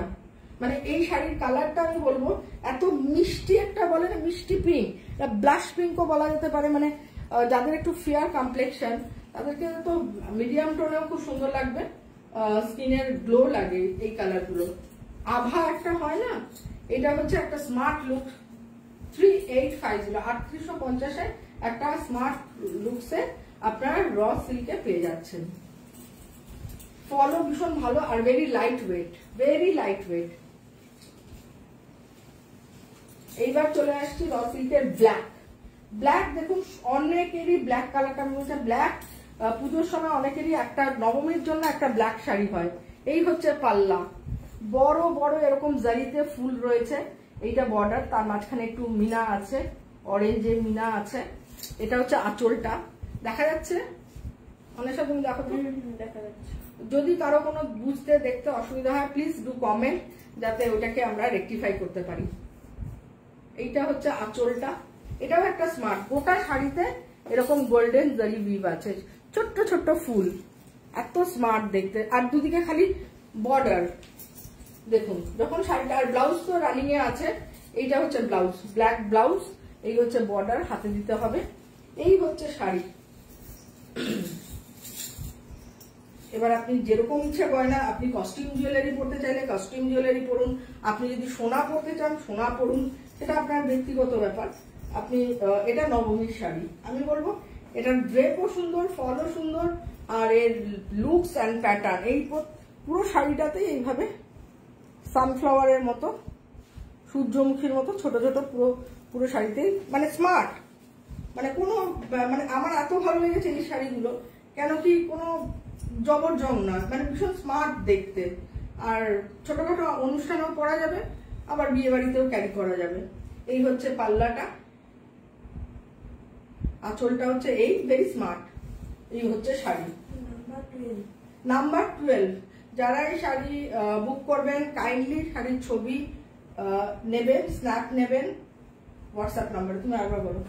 মানে এই শাড়ির কালারটা আমি বলবো এত মিষ্টি একটা, বলে না মিষ্টি পিঙ্ক, ব্লাশ পিঙ্কও বলা যেতে পারে। মানে যাদের একটু ফেয়ার কমপ্লেক্সন তাদেরকে তো মিডিয়াম টোনেও খুব সুন্দর লাগবে, স্কিনের গ্লো লাগে এই কালারগুলো। আভা একটা হয় না, এটা হচ্ছে একটা স্মার্ট লুক। 3850, 3850-এ একটা স্মার্ট লুকসে আপনারা র সিল্কে পেয়ে যাচ্ছেন। ফলও ভীষণ ভালো are very light weight, very light weight. এইবার চলে আসছি র সিল্কের ব্ল্যাক। ব্ল্যাক দেখুন, অনেকেরই ব্ল্যাক কালারটা মনে ব্ল্যাক, পুজোর সময় অনেকেরই একটা নবমীর জন্য একটা ব্ল্যাক শাড়ি হয়। এই হচ্ছে পাল্লা, বড় বড় এরকম জারিতে ফুল রয়েছে, এইটা বর্ডার, তার মাঝখানে একটু মিনা আছে, অরেঞ্জের মিনা আছে। এটা হচ্ছে আঁচলটা, দেখা যাচ্ছে অনেক সময়, তুমি দেখো, দেখা যাচ্ছে। যদি কারো কোনো বুঝতে দেখতে অসুবিধা হয় প্লিজ ডু কমেন্ট, যাতে ওটাকে আমরা রেকটিফাই করতে পারি। এইটা হচ্ছে আঁচলটা, এটাও একটা স্মার্ট, গোটা শাড়িতে এরকম গোল্ডেন জারি উইভ আছে, ছোট্ট ছোট্ট ফুল, এত স্মার্ট দেখতে। আর দুদিকে খালি বর্ডার দেখুন, যখন শাড়িটা, আর ব্লাউজ তো রানিং এ আছে। এইটা হচ্ছে ব্লাউজ, ব্ল্যাক ব্লাউজ, এই হচ্ছে বর্ডার, হাতে দিতে হবে। এই হচ্ছে শাড়ি। এবার আপনি যেরকম ইচ্ছে গয়না, আপনি কস্টিউম জুয়েলারি পরতে চাইলে কস্টিউম জুয়েলারি পরুন, আপনি যদি সোনা পরতে চান সোনা পরুন, সেটা আপনার ব্যক্তিগত ব্যাপার। আপনি এটা নবমীর শাড়ি, আমি বলবো এটার ড্রেপও সুন্দর, ফলও সুন্দর, আর এর লুকস অ্যান্ড প্যাটার্ন, এই পুরো শাড়িটাতেই এইভাবে সানফ্লাওয়ারের মতো, সূর্যমুখীর মতো ছোট ছোট পুরো শাড়িতেই, মানে স্মার্ট, মানে কোনো, মানে আমার এত ভালো লেগেছে এই শাড়িগুলো, কেন কি কোনো জবরজং না, মানে ভীষণ স্মার্ট দেখতে। আর ছোটখাটো অনুষ্ঠানেও পরা যাবে, আবার বিয়ে বাড়িতেও ক্যারি করা যাবে। এই হচ্ছে পাল্লাটা, আঁচলটা হচ্ছে এই, ভেরি স্মার্ট। এই হচ্ছে শাড়ি নাম্বার 12। যারা এই শাড়ি বুক করবেন কাইন্ডলি শাড়ির ছবি নেবেন, স্ন্যাপ নেবেন। হোয়াটসঅ্যাপ নাম্বার তুমি আবার বলো।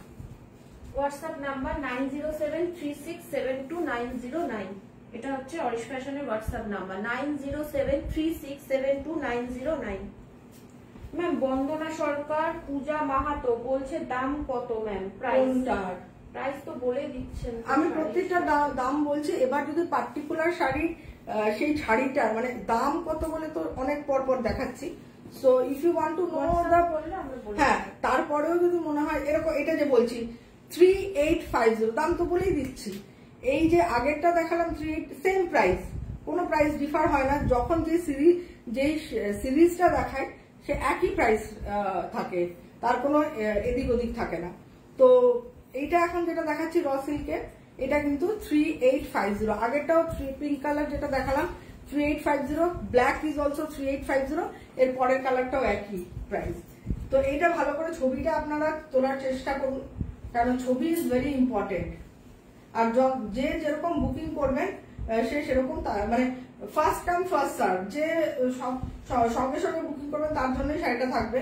WhatsApp number 9073672909। এটা হচ্ছে অরিশ ফ্যাশনের হোয়াটসঅ্যাপ নাম্বার 9073672909। ম্যাম বন্দনা সরকার, পূজা মাহাতো বলছে দাম কত ম্যাম? প্রাইস তো বলে দিচ্ছেন। আমি প্রত্যেকটা দাম বলছি। এবার যদি পার্টিকুলার শাড়ি, সেই শাড়িটার মানে দাম কত বলে তো অনেক পর পর দেখাচ্ছি। So if you want to know the, হ্যাঁ, তারপরেও যদি মনে হয় এরকম, এটা যে বলছি 3850, দাম তো বলেই দিচ্ছি। এই যে আগেরটা দেখালাম 38, সেম প্রাইস, কোনো প্রাইস ডিফার হয় না। যখন যে সিরিজটা দেখায় সে একই প্রাইস থাকে, তার কোনো এদিক ওদিক থাকে না। তো এইটা এখন যেটা দেখাচ্ছি র সিল্কে, এটা কিন্তু 3850। আগেরটাও পিঙ্ক কালার যেটা দেখালাম 3850, ব্ল্যাক ইজ অলসো 3850, এর পরের কালারটাও একই প্রাইস। তো এইটা ভালো করে ছবিটা আপনারা তোলার চেষ্টা করুন, কারণ ছবি ইজ ভেরি ইম্পর্টেন্ট। আর যে যেরকম বুকিং করবেন সে সেরকম, মানে ফার্স্ট কাম ফার্স্ট সার্ভ, যে সঙ্গে সঙ্গে বুকিং করবেন তার জন্যই শাড়িটা থাকবে।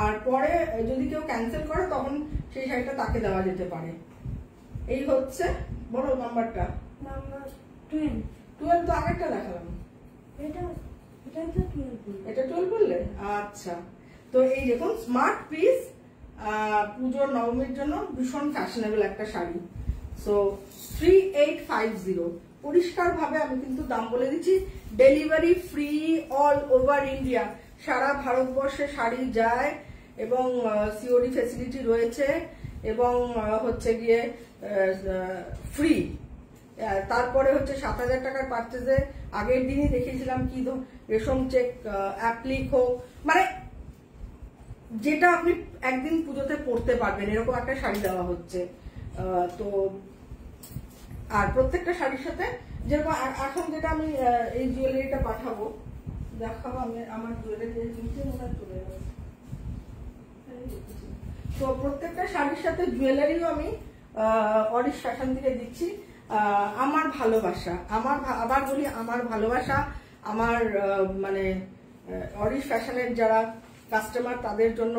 আর পরে যদি কেউ ক্যান্সেল করে তখন সেই শাড়িটা তাকে দেওয়া যেতে পারে। এই হচ্ছে বড় নাম্বারটা, নাম্বার 12। 12 তো আগেরটা দেখালাম, এটা 12 বললে? আচ্ছা, তো এই দেখুন স্মার্ট পিস, পুজোর নবমীর জন্য ভীষণ ফ্যাশনেবল একটা শাড়ি। সো 3850, পরিষ্কার ভাবে আমি কিন্তু দাম বলে দিচ্ছি। Delivery free all over India, সারা ভারতবর্ষে শাড়ি যায় এবং সিওডি ফেসিলিটি রয়েছে, এবং হচ্ছে গিয়ে ফ্রি। তারপরে হচ্ছে 7000 টাকার পার্চেজে আগের দিনই দেখিয়েছিলাম কি রেশম চেক অ্যাপ্লিক হোক, মানে যেটা আপনি একদিন পুজোতে পরতে পারবেন, এরকম একটা শাড়ি দেওয়া হচ্ছে। তো আর প্রত্যেকটা শাড়ির সাথে যেরকম এখন যেটা আমি এই জুয়েলারিটা পাঠাবো, দেখাবো আমি আমার জুয়েলারি নিচে মনে চলে যাবে। তো প্রত্যেকটা শাড়ির সাথে জুয়েলারিও আমি অরিশ ফ্যাশন থেকে দিচ্ছি। আমার ভালোবাসা, আবার বলি আমার ভালোবাসা, আমার মানে অরিশ ফ্যাশনের যারা কাস্টমার তাদের জন্য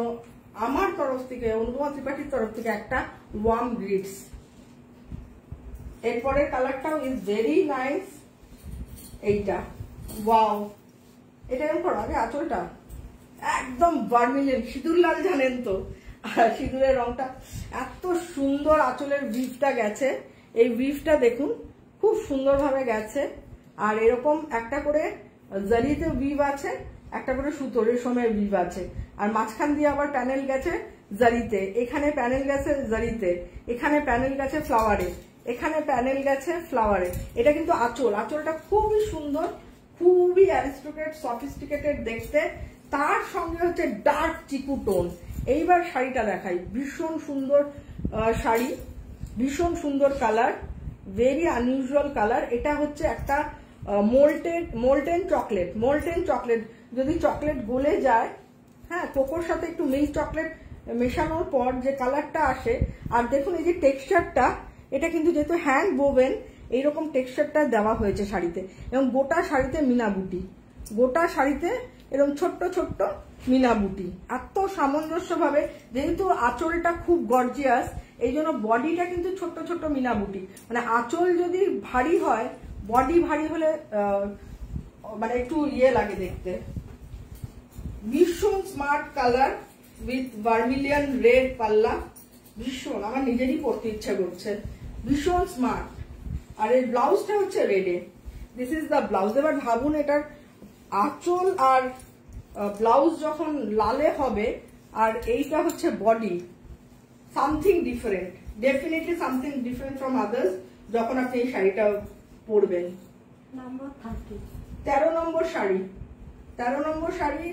আমার তরফ থেকে, অনুপমা ত্রিপাঠীর তরফ থেকে একটা ওয়ার্ম গ্রিটস। এরপরের কালারটাও ইজ ভেরি নাইস। এইটা ওয়াও, এটা এরকম করো আগে আঁচলটা একদম ভার্মিলিয়ন সিঁদুর লাল, জানেন তো সিঁদুরের রংটা এত সুন্দর। আঁচলের উইভটা গেছে, এই উইভটা দেখুন খুব সুন্দরভাবে গেছে। আর এরকম একটা করে জারিতে উইভ আছে, একটা করে সুতো রেশমের উইভ আছে, আর মাঝখান দিয়ে আবার প্যানেল গেছে জারিতে, এখানে প্যানেল গেছে জারিতে, এখানে প্যানেল গেছে ফ্লাওয়ারে, এখানে প্যানেল গেছে ফ্লাওয়ারে। এটা কিন্তু আঁচলটা খুবই সুন্দর, খুবই অ্যারিস্টোক্রেট সফিস্টিকেটেড দেখতে। তার সঙ্গে হচ্ছে ডার্ক চিকু টোন। এইবার শাড়িটা দেখাই, ভীষণ সুন্দর শাড়ি, ভীষণ সুন্দর কালার, ভেরি আনইউজুয়াল কালার। এটা হচ্ছে একটা মোল্টেন চকলেট। যদি চকলেট গলে যায়, হ্যাঁ, কোকোর সাথে একটু মিল্ক চকলেট মেশানোর পর যে কালারটা আসে। আর দেখুন এই যে টেক্সচারটা, এটা কিন্তু যেহেতু হ্যান্ড বোভেন, এইরকম টেক্সচারটা দেওয়া হয়েছে শাড়িতে, এবং গোটা শাড়িতে মিনাবুটি, গোটা শাড়িতে এরকম ছোট্ট ছোট্ট মিনাবুটি, এত সামঞ্জস্যভাবে। যেহেতু আঁচলটা খুব গর্জিয়াস, এই জন্য বডিটা কিন্তু ছোট্ট ছোট্ট মিনাবুটি। মানে আঁচল যদি ভারী হয়, বডি ভারী হলে মানে একটু ইয়ে লাগে দেখতে। ভীষণ smart colour with vermilion red পাল্লা, ভীষণ আমার নিজেরই পরতে ইচ্ছা করছে, ভীষণ স্মার্ট। আর এই ব্লাউজটা হচ্ছে রেডে, দিস ইজ দ্য ব্লাউজ। এবার ভাবুন এটার আঁচল আর ব্লাউজ যখন লালে হবে, আর এইটা হচ্ছে body, something different, definitely something different from others যখন আপনি এই শাড়িটা পরবেন। নাম্বার 30, 13 নম্বর শাড়ি, 13 নম্বর শাড়ি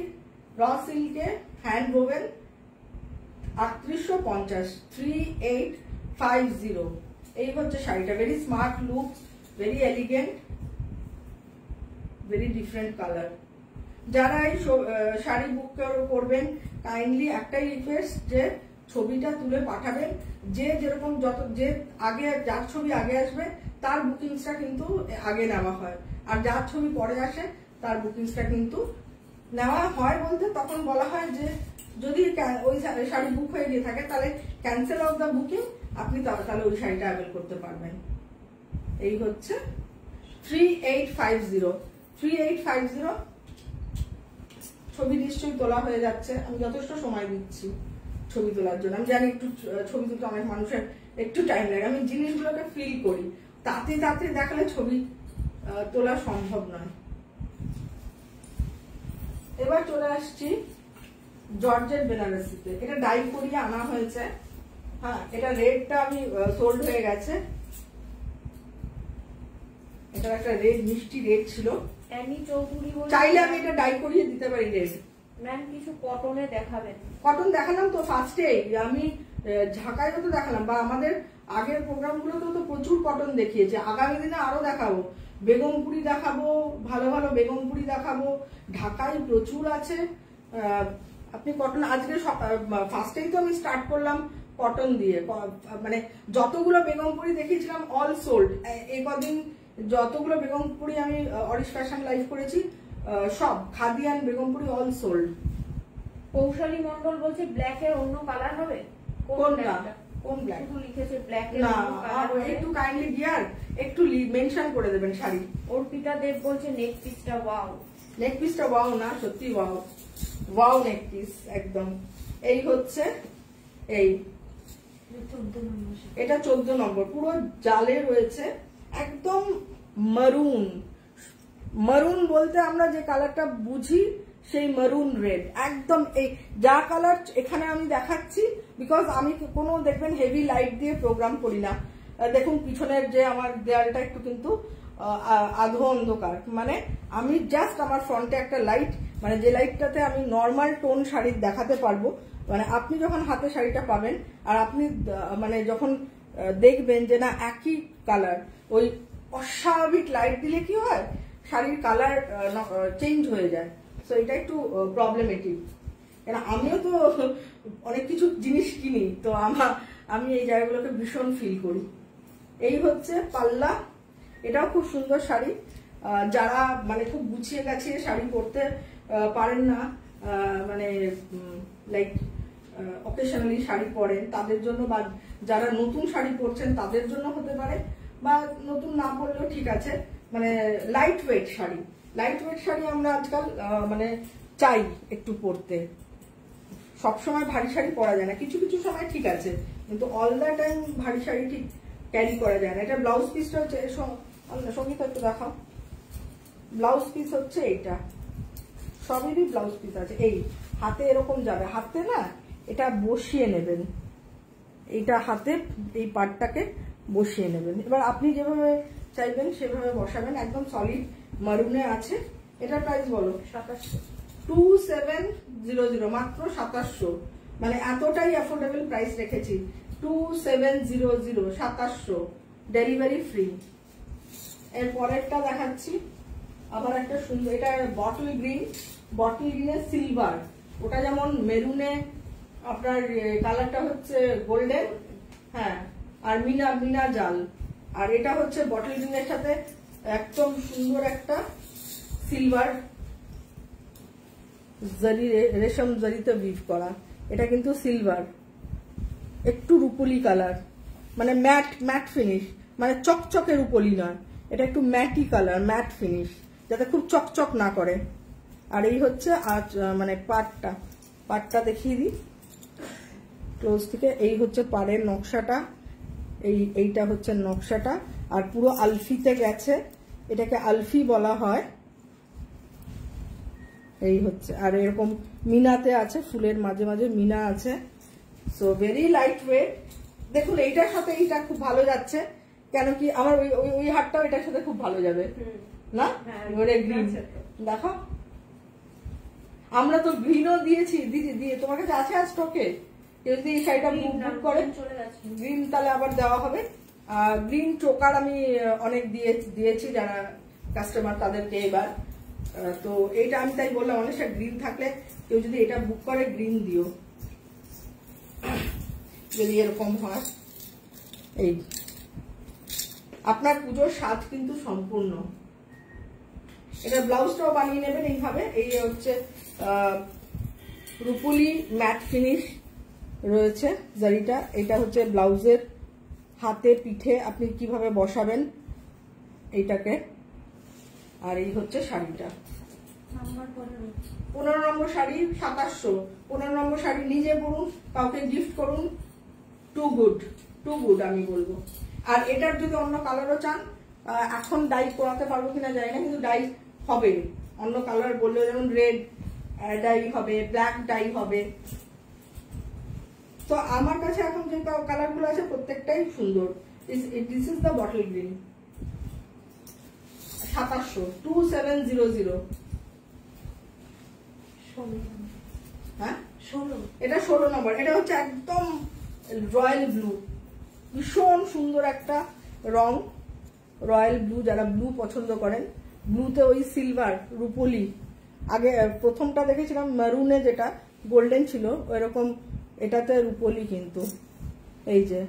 র সিল্কে হ্যান্ড বোভেন, 3850, 3850। এই হচ্ছে শাড়িটা, very smart look, very elegant, very different colour. যারা এই শাড়ি বুক করবেন, কাইন্ডলি একটাই রিকোয়েস্ট যে ছবিটা তুলে পাঠাবেন। যে যেরকম যে আগে যার ছবি আগে আসবে তার বুকিংসটা কিন্তু আগে নেওয়া হয়, আর যার ছবি পরে আসে তার বুকিংসটা কিন্তু নেওয়া হয় বলতে তখন বলা হয় যে যদি ওই শাড়ি বুক হয়ে গিয়ে থাকে তাহলে ক্যান্সেল অফ দ্য বুকিং, আপনি তাহলে ওই শাড়িটা অ্যাভেল করতে পারবেন। এই হচ্ছে 3850। ছবি নিশ্চয়ই তোলা হয়ে যাচ্ছে, আমি যথেষ্ট সময় দিচ্ছি ছবি তোলার জন্য। আমি জানি একটু ছবি তুলতে অনেক মানুষের একটু টাইম লাগে, আমি জিনিসগুলোকে ফিল করি, তাতে দেখালে ছবি তোলা সম্ভব নয়। এবার চলে আসছি জর্জেট বেনারসিতে। এটা ডাই করিয়ে আনা হয়েছে, হ্যাঁ, এটা রেডটা আমি সোল্ড হয়ে গেছে। এটা একটা রেড, মিষ্টি রেড ছিল। অ্যানি চৌধুরী চাইলে আমি এটা ডাই করিয়ে দিতে পারি রেড। ম্যাম কিছু কটনে দেখাবেন? কটন দেখালাম তো ফার্স্টেই, আমি ঢাকায়ও তো দেখালাম, বা আমাদের আগের প্রোগ্রামগুলোতেও তো প্রচুর কটন দেখিয়েছে। আগামী দিনে আরো দেখাবো, বেগমপুরি দেখাবো, ভালো ভালো বেগমপুরি দেখাবো, ঢাকায় প্রচুর আছে। আপনি কটন আজকে ফার্স্টেই তো আমি স্টার্ট করলাম কটন দিয়ে, মানে যতগুলো বেগমপুরি দেখিয়েছিলাম অল সোল্ড। এই কদিন যতগুলো বেগমপুরি আমি অরিশ ফ্যাশন লাইভ করেছি সব খাদিয়ান বেগমপুরি অল সোল্ড। কৌশলী মন্ডল বলছে ব্ল্যাক এর অন্য কালার হবে? কোনটা? কোন ব্ল্যাক? শুধু লিখেছে ব্ল্যাক এর না, অন্য কালার হবে। একটু কাইন্ডলি ডিয়ার একটু মেনশন করে দেবেন শাড়ি। অর্পিতা দেব বলছে নেক পিসটা ওয়াও। নেক পিসটা ওয়াও না, সত্যি ওয়াও, ওয়াও নেক পিস একদম। এই হচ্ছে এই, এটা 14 নম্বর, পুরো জালে রয়েছে, একদম মারুন। মারুন বলতে আমরা যে কালারটা বুঝি সেই মারুন রেড, একদম এই যা কালার এখানে আমি দেখাচ্ছি, বিকজ আমি কোনো দেখবেন হেভি লাইট দিয়ে প্রোগ্রাম করি না। দেখুন পিছনের যে আমার দেয়ালটা একটু কিন্তু আধো অন্ধকার, মানে আমি জাস্ট আমার ফ্রন্টে একটা লাইট, মানে যে লাইটটাতে আমি নর্মাল টোন শাড়ি দেখাতে পারবো মানে আপনি যখন হাতে শাড়িটা পাবেন আর আপনি মানে যখন দেখবেন যে না একই কালার, ওই অস্বাভাবিক লাইট দিলে কি হয় শাড়ির কালার চেঞ্জ হয়ে যায়। সো এটা একটু প্রবলেমেটিক। কেন আমিও তো অনেক কিছু জিনিস কিনি, তো আমি এই জায়গাগুলোকে ভীষণ ফিল করি। এই হচ্ছে পাল্লা, এটাও খুব সুন্দর শাড়ি। যারা মানে খুব গুছিয়ে গাছিয়ে শাড়ি পরতে পারেন না, মানে লাইক অকেশনালি শাড়ি পরেন তাদের জন্য, বা যারা নতুন শাড়ি পরছেন তাদের জন্য হতে পারে, বা নতুন না পরলেও ঠিক আছে। মানে লাইট ওয়েট শাড়ি আমরা আজকাল মানে চাই একটু পরতে। সবসময় ভারী শাড়ি পরা যায় না, কিছু কিছু সময় ঠিক আছে, কিন্তু অল দ্য টাইম ভারী শাড়ি ঠিক ক্যারি করা যায় না। এটা ব্লাউজ পিসটা হচ্ছে, সঙ্গীত একটু দেখাও। ব্লাউজ পিস হচ্ছে এইটা, সবেরই ব্লাউজ পিস আছে। এই হাতে এরকম যাবে, হাতে না এটা বসিয়ে নেবেন, এইটা হাতে এই পার্টটাকে বসিয়ে নেবেন। এবার আপনি যেভাবে চাইবেন সেভাবে বসাবেন। একদম সলিড মারুনে আছে। এটা প্রাইস বলো? 2700, মাত্র 2700। মানে এতটাই অ্যাফোর্ডেবল প্রাইস রেখেছি। 2700, 2700, ডেলিভারি ফ্রি। এর পরেরটা দেখাচ্ছি, আবার একটা সুন্দর, এটা বটল গ্রিনের সিলভার। ওটা যেমন মেরুনে আপনার কালারটা হচ্ছে গোল্ডেন, হ্যাঁ, আর মিনা জাল। আর এটা হচ্ছে বটল গ্রিনের সাথে একদম সুন্দর একটা সিলভার জারি, রেশম জারিতে উইভ করা। এটা কিন্তু সিলভার, একটু রুপোলি কালার, মানে ম্যাট ফিনিশ, মানে চকচকে রুপোলি নয়, এটা একটু ম্যাটি কালার, ম্যাট ফিনিশ, যাতে খুব চকচক না করে। আর এই হচ্ছে মানে পাটটা দেখিয়ে দিই ক্লোজ থেকে। এই হচ্ছে পাড়ের নকশাটা, এইটা হচ্ছে নকশাটা, আর পুরো আলফিতে গেছে, এটাকে আলফি বলা হয়। এই হচ্ছে, আর এরকম মিনাতে আছে, ফুলের মাঝে মাঝে মিনা আছে। So very light weight. দেখুন এইটার সাথে এইটা খুব ভালো যাচ্ছে, কেন কি আমার ওই হারটাও এটার সাথে খুব ভালো যাবে না? গ্রিন দেখো, আমরা তো গ্রিনও দিয়েছি, দিয়ে তোমার কাছে আছে আর স্টকে। কেউ যদি এই শাড়িটা বুক করে গ্রিন, তাহলে আবার দেওয়া হবে। গ্রিন চোকার আমি অনেক দিয়েছি যারা কাস্টমার তাদেরকে এবার। তো এইটা আমি তাই বললাম, অনেক গ্রিন থাকলে কেউ যদি এটা বুক করে গ্রিন দিও, যদি এরকম হয়। এই আপনার পুজোর সাজ কিন্তু সম্পূর্ণ। এটা ব্লাউজটাও বানিয়ে নেবেন এইভাবে। এই হচ্ছে রুপুলি ম্যাট ফিনিশ রয়েছে জারিটা। এটা হচ্ছে ব্লাউজের হাতে পিঠে আপনি কিভাবে বসাবেন এইটাকে। আর এই হচ্ছে শাড়িটা, 15 নম্বর শাড়ি, 2700। 15 নম্বর শাড়ি নিজে পরুন, কাউকে গিফট করুন, টু গুড আমি বলবো। আর এটার যদি অন্য কালারও চান, এখন ডাই করাতে পারবো কিনা জানি না, কিন্তু ডাই হবে। অন্য কালার বললেও যেমন রেড ডাই হবে, ব্ল্যাক ডাই হবে। তো আমার কাছে এখন যে কালার গুলো আছে প্রত্যেকটাই সুন্দর। This is the bottle green. 2700, 2700। হ্যাঁ, এটা 16 নম্বর। এটা হচ্ছে একদম রয়্যাল ব্লু, ভীষণ সুন্দর একটা রং। রয়্যাল ব্লু, যারা ব্লু পছন্দ করেন, ব্লুতে ওই সিলভার রুপোলি। আগে প্রথমটা দেখেছিলাম মারুনে, যেটা গোল্ডেন ছিল ওইরকম, এটাতে রুপোলি, কিন্তু এই যে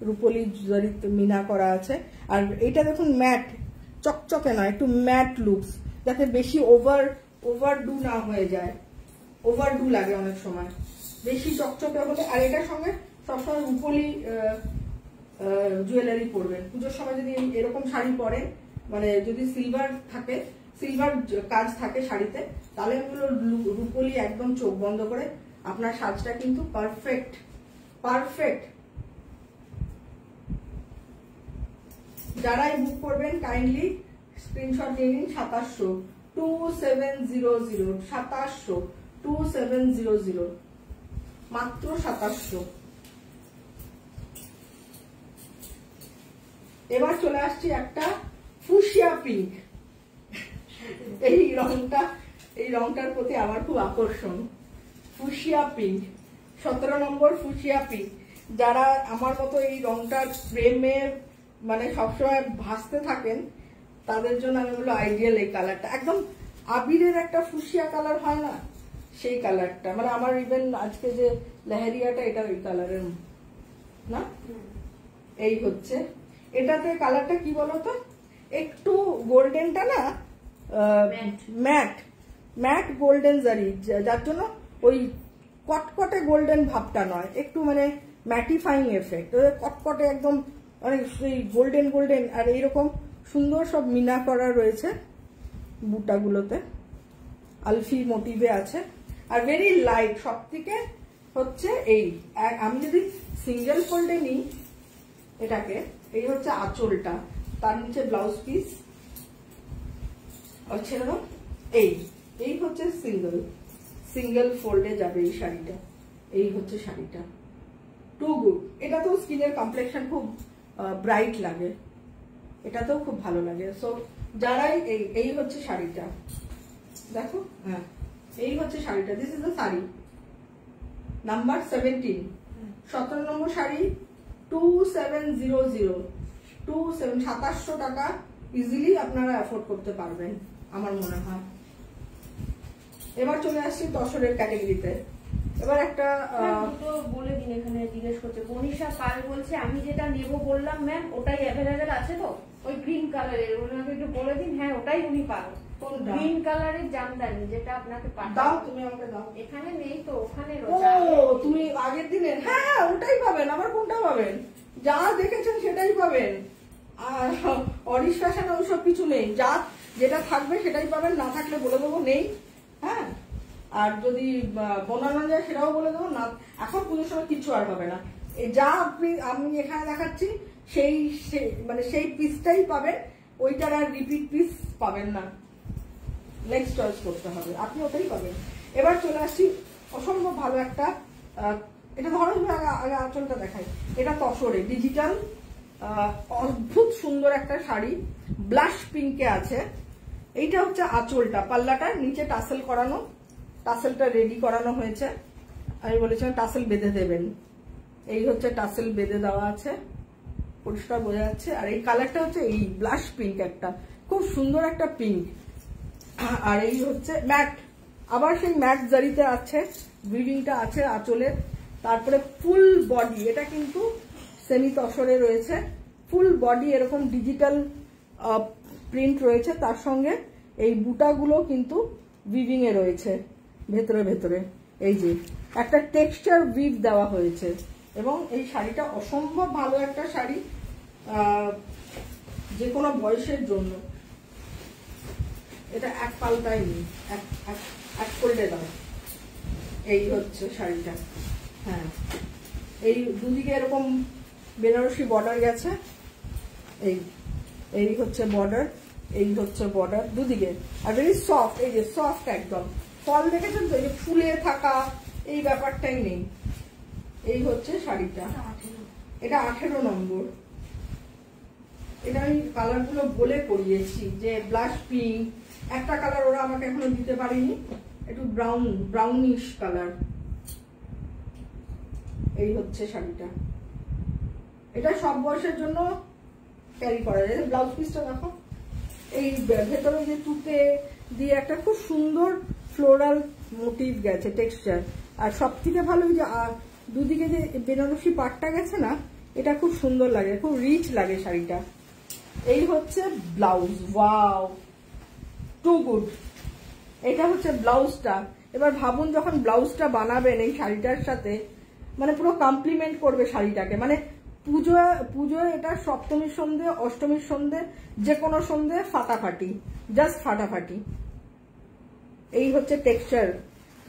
রুপোলি জরিতে মিনা করা আছে। আর এইটা দেখুন ম্যাট, চকচকে নয়, একটু ম্যাট লুকস, যাতে বেশি ওভারডু না হয়ে যায়। ওভারডু লাগে অনেক সময়, বেশি চকচকে হলে। আর এটার সঙ্গে সবসময় রুপোলি জুয়েলারি পরবেন। পুজোর সময় যদি এরকম শাড়ি পরেন, মানে যদি সিলভার থাকে, সিলভার কাজ থাকে শাড়িতে, তাহলে এগুলো রুপোলি একদম চোখ বন্ধ করে আপনার সাজটা কিন্তু পারফেক্ট। যারাই বুক করবেন কাইন্ডলি স্ক্রিনশট নিয়ে নিন। 2700, 2700, 2700, 2700, মাত্র 2700। এবার চলে আসছি একটা ফুশিয়া পিঙ্ক। এই রংটার প্রতি আমার খুব আকর্ষণ। ফুশিয়া পিঙ্ক, 17 নম্বর ফুচিয়া পিঙ্ক। যারা আমার মতো এই রংটার প্রেমে মানে সবসময় ভাসতে থাকেন তাদের জন্য আমি বলবো আইডিয়াল এই কালারটা, একদম আবিরের একটা ফুসিয়া কালার হয় না সেই কালারটা, মানে আমার ইভেন আজকে যে লেহেরিয়াটা এটা ওই কালারের না। এই হচ্ছে এটাতে কালারটা কি বলতো, একটু গোল্ডেনটা না ম্যাট ম্যাট গোল্ডেন জারি, যার জন্য ওই কটকটে গোল্ডেন ভাবটা নয়, একটু মানে ম্যাটিফাইং এফেক্ট, কটকটে একদম মানে সেই গোল্ডেন গোল্ডেন। আর এইরকম সুন্দর সব মিনা করা রয়েছে বুটাগুলোতে, আলফি মোটিভে আছে। আর ভেরি লাইট, সব থেকে হচ্ছে এই আমি যদি সিঙ্গেল ফোল্ডে নিই এটাকে, এই হচ্ছে আঁচলটা, তার নিচে ব্লাউজ পিস ছেড়ে দাও, এই হচ্ছে সিঙ্গেল ফোল্ডে যাবে এই শাড়িটা। এই হচ্ছে শাড়িটা, টু গুড। এটা তো স্কিনের কমপ্লেকশন খুব ব্রাইট লাগে, এটাতেও খুব ভালো লাগে। সো যারাই এই হচ্ছে শাড়িটা, দেখো, হ্যাঁ এই হচ্ছে শাড়িটা, this is the sari number 17, 17 নম্বর শাড়ি, 2700, 2700 টাকা ইজিলি আপনারা অ্যাফোর্ড করতে পারবেন আমার মনে হয়। এবার চলে আসছি তসরের ক্যাটাগরিতে। এবার একটা দুটো বলে দিন, এখানে জিজ্ঞেস করছে মনীষা পাল, বলছে আমি যেটা নেব বললাম ম্যাম ওটাই অ্যাভেলেবেল আছে তো, ওই গ্রিন কালারের, ওনাকে একটু বলে দিন। হ্যাঁ ওটাই উনি পাবেন, গ্রিন কালারের জামদানি যেটা আপনাকে দাও, তুমি আমাকে দাও। এখানে নেই তো, ওখানে তুমি আগের দিনের, হ্যাঁ ওটাই পাবেন। আবার কোনটা পাবেন? যা দেখেছেন সেটাই পাবেন, আর অরিশ ফ্যাশন ওইসব কিছু নেই, যা যেটা থাকবে সেটাই পাবেন, না থাকলে বলে দেবো নেই। হ্যাঁ, আর যদি বানানো যায় সেটাও বলে দেবো না। এখন পুজোর সময় কিছু আর হবে না, যা আমি এখানে দেখাচ্ছি সেই মানে সেই পিসটাই পাবেন, ওইটার আর রিপিট পিস পাবেন না, নেক্সট চয়েস করতে হবে, আপনি ওটাই পাবেন। এবার চলে আসছি অসম্ভব ভালো একটা, এটা ধরো আগে আঁচলটা দেখাই, এটা তসরে ডিজিটাল অদ্ভুত সুন্দর একটা শাড়ি, ব্লাশ পিঙ্কে আছে। এইটা হচ্ছে আঁচলটা, পাল্লাটা নিচে টাসেল করানো, টাসেলটা রেডি করানো হয়েছে। আমি বলেছিলাম টাসেল বেঁধে দেবেন, এই হচ্ছে টাসেল বেঁধে দেওয়া আছে, পরিষ্কার বোঝা যাচ্ছে। আর এই কালারটা হচ্ছে এই ব্লাশ পিঙ্ক, একটা খুব সুন্দর একটা পিঙ্ক। আর এই হচ্ছে ম্যাট, আবার সেই ম্যাট জারিতে আছে, উইভিংটা আছে আঁচলের। তারপরে ফুল বডি, এটা কিন্তু সেমি তসরে রয়েছে, ফুল বডি এরকম ডিজিটাল প্রিন্ট রয়েছে, তার সঙ্গে এই বুটাগুলো কিন্তু উইভিং এ রয়েছে ভেতরে ভেতরে। এই যে একটা টেক্সচার উইভ দেওয়া হয়েছে, এবং এই শাড়িটা অসম্ভব ভালো একটা শাড়ি যে কোনো বয়সের জন্য। এটা এক পাল্টাই নেই, এক ফোল্ডে দাও। এই হচ্ছে শাড়িটা, হ্যাঁ এই দুদিকে এরকম বেনারসি বর্ডার গেছে, এই হচ্ছে বর্ডার, এই হচ্ছে বর্ডার দুদিকে, আর ভেরি সফট, এই যে সফট একদম, ফল দেখেছেন তো, এই যে ফুলে থাকা এই ব্যাপারটাই নেই। এই হচ্ছে শাড়িটা, এটা 18 নম্বর। এটা আমি কালারগুলো বলে করিয়েছি, যে ব্লাশ পিঙ্ক, একটা কালার ওরা আমাকে এখনো দিতে পারেনি, একটু ব্রাউনিশ কালার। এই হচ্ছে শাড়িটা, এটা সব বয়সের জন্য ক্যারি করা যায়। ব্লাউজ পিসটা দেখো, এই ভেতরে যে তুতে দিয়ে একটা খুব সুন্দর ফ্লোরাল মোটিভ গেছে, টেক্সচার। আর সব থেকে ভালো যে দুদিকে যে বেনারসি পাটটা গেছে না, এটা খুব সুন্দর লাগে, খুব রিচ লাগে শাড়িটা। এই হচ্ছে ব্লাউজ, ওয়াও টু গুড। এটা হচ্ছে ব্লাউজটা। এবার ভাবুন যখন ব্লাউজটা বানাবেন এই শাড়িটার সাথে, মানে পুরো কমপ্লিমেন্ট করবে শাড়িটাকে, মানে পুজোয় এটা সপ্তমীর সন্ধ্যে, অষ্টমীর সন্ধ্যে, যে কোনো সন্ধ্যে ফাটাফাটি, জাস্ট ফাটাফাটি। এই হচ্ছে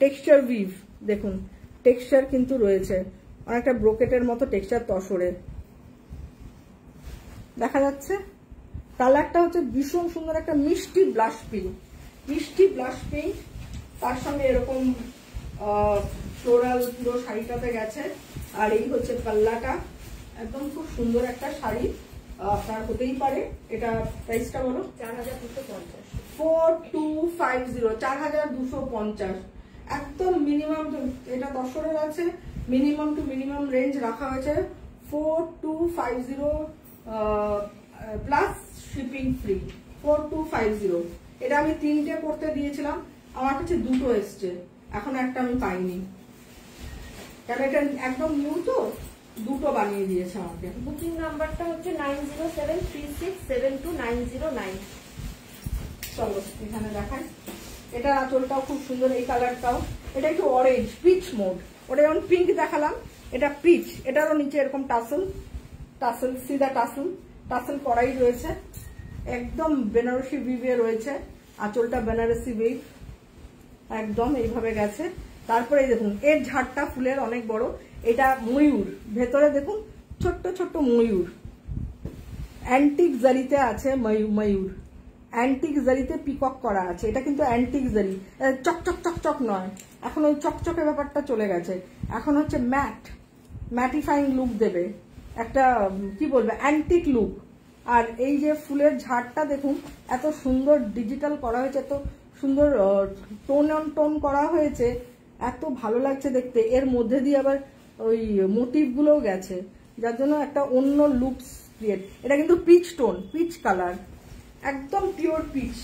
টেক্সচার উইভ, দেখুন টেক্সচার কিন্তু রয়েছে, অনেকটা ব্রোকেটের মতো টেক্সচার তসরে দেখা যাচ্ছে। কালারটা হচ্ছে ভীষণ সুন্দর, একটা মিষ্টি ব্লাশ পিঙ্ক, তার সঙ্গে এরকম ফ্লোরাল পুরো শাড়িটাতে গেছে। আর এই হচ্ছে পাল্লাটা, একদম খুব সুন্দর একটা শাড়ি, আপনার হতেই পারে। এটা প্রাইসটা বলো? 4250, 4250, 4250। একদম মিনিমাম, এটা তসরের আছে, মিনিমাম টু মিনিমাম রেঞ্জ রাখা হয়েছে 4250 প্লাস শিপিং ফ্রি। 4250। এটা আমি 3টে করতে দিয়েছিলাম, আমার কাছে 2টো এসছে, এখন একটা আমি পাইনি, কারণ এটা একদম নিউ তো, 2টো বানিয়ে দিয়েছে আমাকে। বুকিং নাম্বারটা হচ্ছে 9073672909। চলো এখানে দেখাই। এটা আঁচলটাও খুব সুন্দর, এই কালারটাও। এটা একটু অরেঞ্জ পিচ মোড, ওটা যেমন পিঙ্ক দেখালাম, এটা পিচ। এটারও নিচে এরকম টাসেল টাসেল সিধা টাসেল টাসেল করাই রয়েছে, একদম বেনারসি উইভে রয়েছে। আঁচলটা বেনারসি উইভ একদম এইভাবে গেছে। তারপরে দেখুন এর ঝাড়টা ফুলের অনেক বড়, এটা ময়ূর, ভেতরে দেখুন ছোট্ট ছোট্ট ময়ূর, অ্যান্টিক জারিতে আছে ময়ূর, অ্যান্টিক জারিতে পিকক করা আছে। এটা কিন্তু অ্যান্টিক জারি, চকচক চকচক নয়, এখন ওই চকচকের ব্যাপারটা চলে গেছে, এখন হচ্ছে ম্যাটিফাইং লুক দেবে, একটা কি বলবে অ্যান্টিক লুক। আর এই যে ফুলের ঝাড়টা দেখুন এত সুন্দর ডিজিটাল করা হয়েছে, এত সুন্দর টোন অন টোন করা হয়েছে, এত ভালো লাগছে দেখতে। এর মধ্যে দিয়ে আবার ওই মোটিভগুলোও গেছে, যার জন্য একটা অন্য লুকস ক্রিয়েট। এটা কিন্তু পিচ টোন, পিচ কালার, একদম পিওর পিচ।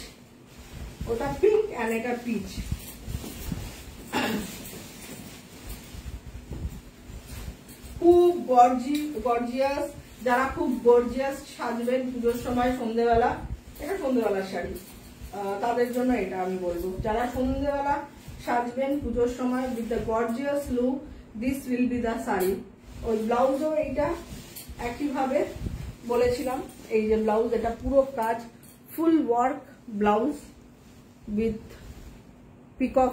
ওটা পিঙ্ক অ্যান্ড এটা পিচ। খুব গর্জিয়াস, যারা খুব গর্জিয়াস সাজবেন পুজোর সময় সন্ধ্যেবেলা, এটা সন্ধ্যেবেলার শাড়ি, তাদের জন্য এটা আমি বলবো। যারা সন্ধ্যেবেলা সাজবেন পুজোর সময় with the gorgeous look, this will be the sari. ওই ব্লাউজও এইটা একইভাবে বলেছিলাম, এই যে ব্লাউজ, এটা পুরো কাজ ফুল work blouse with peacock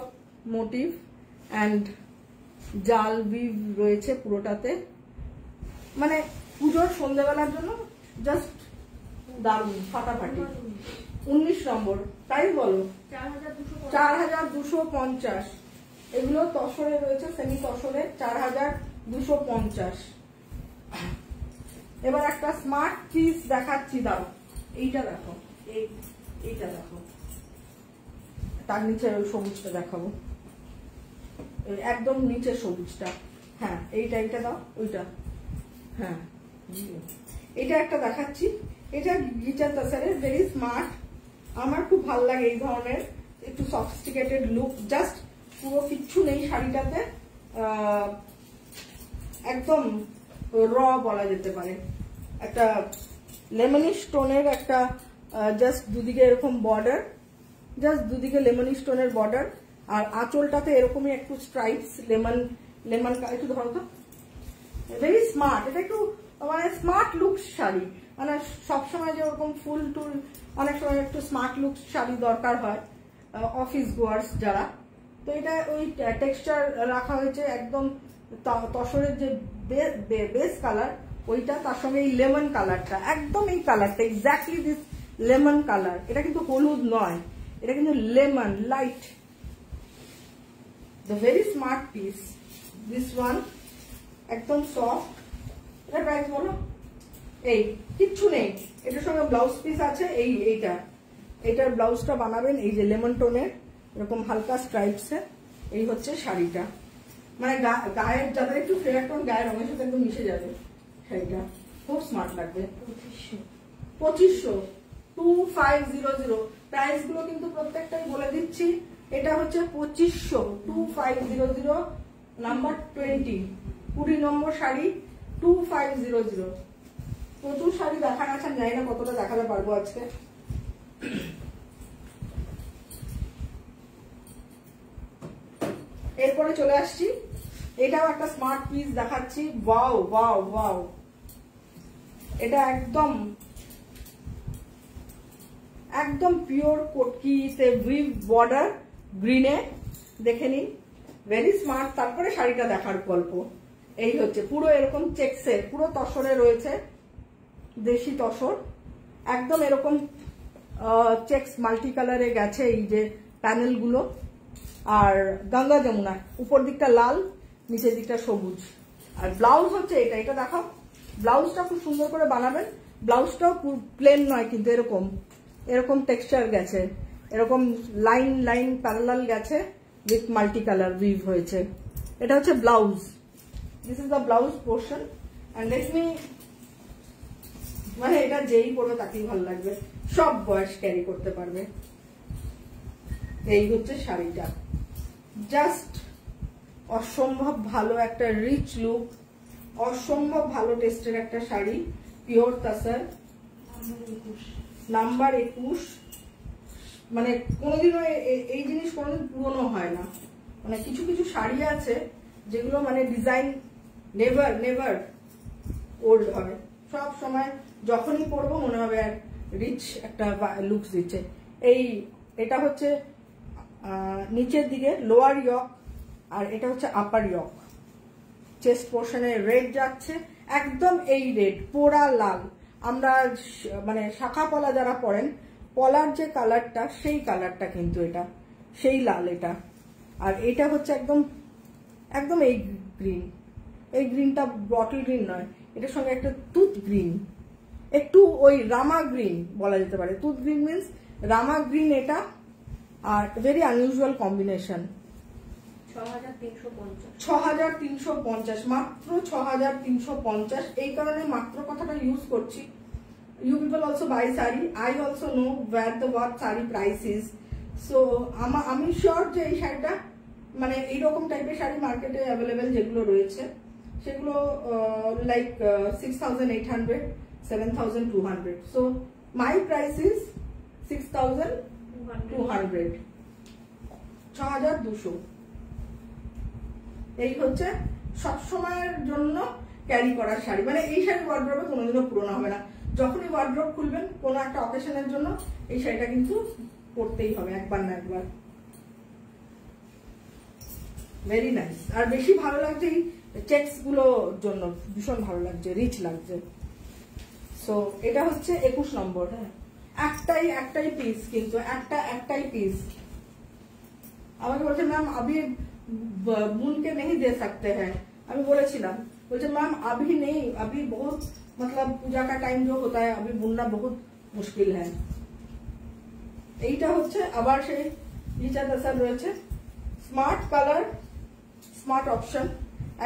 motive and জাল উইভ রয়েছে পুরোটাতে। মানে পুজোর সন্ধ্যেবেলার জন্য জাস্ট দারুণ, ফাটাফাটি। 19 নম্বর, তাই বলো 4250। এগুলো তসরে রয়েছে, সেমি তসরে 4250। এবার একটা স্মার্ট পিস দেখাচ্ছি, দাও এইটা দেখো, এইটা দেখো, তার নিচে ওই সবুজটা দেখাবো, একদম নিচে সবুজটা, হ্যাঁ এইটা দাও, ওইটা, হ্যাঁ এটা একটা দেখাচ্ছি। এটা গিচার তাসারের, ভেরি স্মার্ট, আমার খুব ভালো লাগে এই ধরনের একটু সফিস্টিকেটেড লুক। জাস্ট পুরো কিচ্ছু নেই শাড়িটাতে, একদম র বলা যেতে পারে। একটা লেমনিশ টোনের একটা জাস্ট দুদিকে এরকম বর্ডার, জাস্ট দুদিকে লেমনিশ টোনের বর্ডার, আর আঁচলটাতে এরকমই একটু স্ট্রাইপস, লেমন একটু ধরো তো, ভেরি স্মার্ট। এটা একটু মানে স্মার্ট লুক শাড়ি, মানে সবসময় যে ওরকম ফুল টুল, অনেক সময় একটু স্মার্ট লুক শাড়ি দরকার হয় অফিস গোয়ার্স যারা। তো এটা ওই টেক্সচার রাখা হয়েছে, একদম তসরের যে বেস কালার ওইটা, তার সঙ্গে এই লেমন কালারটা, একদম এই কালারটা এক্স্যাক্টলি দিস লেমন কালার। এটা কিন্তু হলুদ নয়, এটা কিন্তু lemon light, the very smart piece this one, একদম সফট। এটা প্রাইস বলো, এই কিচ্ছু নেই, এটার সঙ্গে ব্লাউজ পিস আছে। এইটার ব্লাউজটা বানাবেন এই যে লেমন টোনের এরকম হালকা স্ট্রাইপসের। এই হচ্ছে শাড়িটা, মানে গায়ের যাদের একটু ফেয়ার টোন, গায়ের রঙের সাথে একদম মিশে যাবে শাড়িটা, খুব স্মার্ট লাগবে। 2500, 2500 প্রাইস গুলো কিন্তু প্রত্যেকটাই বলে দিচ্ছি। এটা হচ্ছে 2500, 2500, নাম্বার 20 নম্বর শাড়ি 2500। প্রচুর শাড়ি দেখা গেছে, জানি না কতটা দেখাতে পারবো আজকে। এরপরে চলে আসছি, এটাও একটা স্মার্ট পিস দেখাচ্ছি। ওয়াও ওয়াও ওয়াও, এটা একদম পিওর কটকিতে উইভ বর্ডার গ্রিনে, দেখে নিন, ভেরি স্মার্ট। তারপরে শাড়িটা দেখার গল্প। এই হচ্ছে পুরো এরকম চেক্সের, পুরো তসরে রয়েছে, দেশি তসর, একদম এরকম চেক্স মাল্টি কালারে গেছে এই যে প্যানেল গুলো। আর গঙ্গা যমুনা, উপর দিকটা লাল, নিচের দিকটা সবুজ। আর ব্লাউজ হচ্ছে এটা দেখাও, ব্লাউজটা খুব সুন্দর করে বানাবেন। ব্লাউজটাও প্লেন নয় কিন্তু এরকম টেক্সচার গেছে, এরকম লাইন প্যারালাল গেছে, উইথ মাল্টি কালার উইভ হয়েছে। এটা হচ্ছে blouse, this is the blouse portion and let me, মানে এটা যেই পরবে তাকেই ভালো লাগবে, সব বয়স ক্যারি করতে পারবে। এই হচ্ছে শাড়িটা, জাস্ট অসম্ভব ভালো একটা রিচ লুক, অসম্ভব ভালো টেস্টের একটা শাড়ি, পিওর তাসার, নাম্বার 21। মানে কোনোদিনও এই জিনিস কোনোদিন পুরনো হয় না। মানে কিছু কিছু শাড়ি আছে যেগুলো মানে ডিজাইন নেভার নেভার ওল্ড হয়, সব সময় যখনই পরবো মনে হবে আর রিচ একটা লুকস দিচ্ছে। এটা হচ্ছে নিচের দিকে লোয়ার ইয়ক, আর এটা হচ্ছে আপার ইয়ক। চেস্ট পোর্শনে রেড যাচ্ছে, একদম এই রেড পোড়া লাল। আমরা মানে শাখা পলা যারা পরেন, পলার যে কালারটা সেই কালারটা কিন্তু এটা, সেই লাল এটা। আর এটা হচ্ছে একদম একদম এই গ্রিন, এই গ্রিনটা বটল গ্রিন নয়, এটার সঙ্গে একটা তুত গ্রিন, একটু ওই রামা গ্রিন বলা যেতে পারে। তুত গ্রিন মিন্স রামা গ্রিন এটা, আর ভেরি আনইউজুয়াল কম্বিনেশন। 6350, মাত্র 6350। এই কারণে মাত্র কথাটা ইউজ করছি। You people also buy saree. I also know where the what saree price is. So আমি শিওর যে এই শাড়িটা মানে এইরকম টাইপের শাড়ি মার্কেটে অ্যাভেলেবেল যেগুলো রয়েছে সেগুলো like 6800, 7200. So my price is 6200, 6200। এই হচ্ছে সবসময়ের জন্য ক্যারি করার শাড়ি। মানে এই শাড়ি ওয়ার্ড্রবে কোনোদিনও পুরনো হবে না। যখনই ওয়ার্ড্রব খুলবেন কোনো একটা অকেশনের জন্য এই শাড়িটা কিন্তু পরতেই হবে একবার না একবার। Very nice. আর বেশি ভালো লাগছে এই চেকস গুলোর জন্য, ভীষণ ভালো লাগছে, রিচ লাগছে। সো এটা হচ্ছে 21 নম্বর। হ্যাঁ, একটাই পিস, কিন্তু একটাই পিস। আমাকে বলছে ম্যাম अभी बुन के नहीं दे सकते हैं। আমি বলেছিলাম, বলছে ম্যাম अभी नहीं, अभी बहुत मतलब पूजा का टाइम जो होता है अभी बुनना बहुत मुश्किल है। এইটা হচ্ছে আবার সেই রিচা তাসার রয়েছে, স্মার্ট কালার, স্মার্ট অপশন,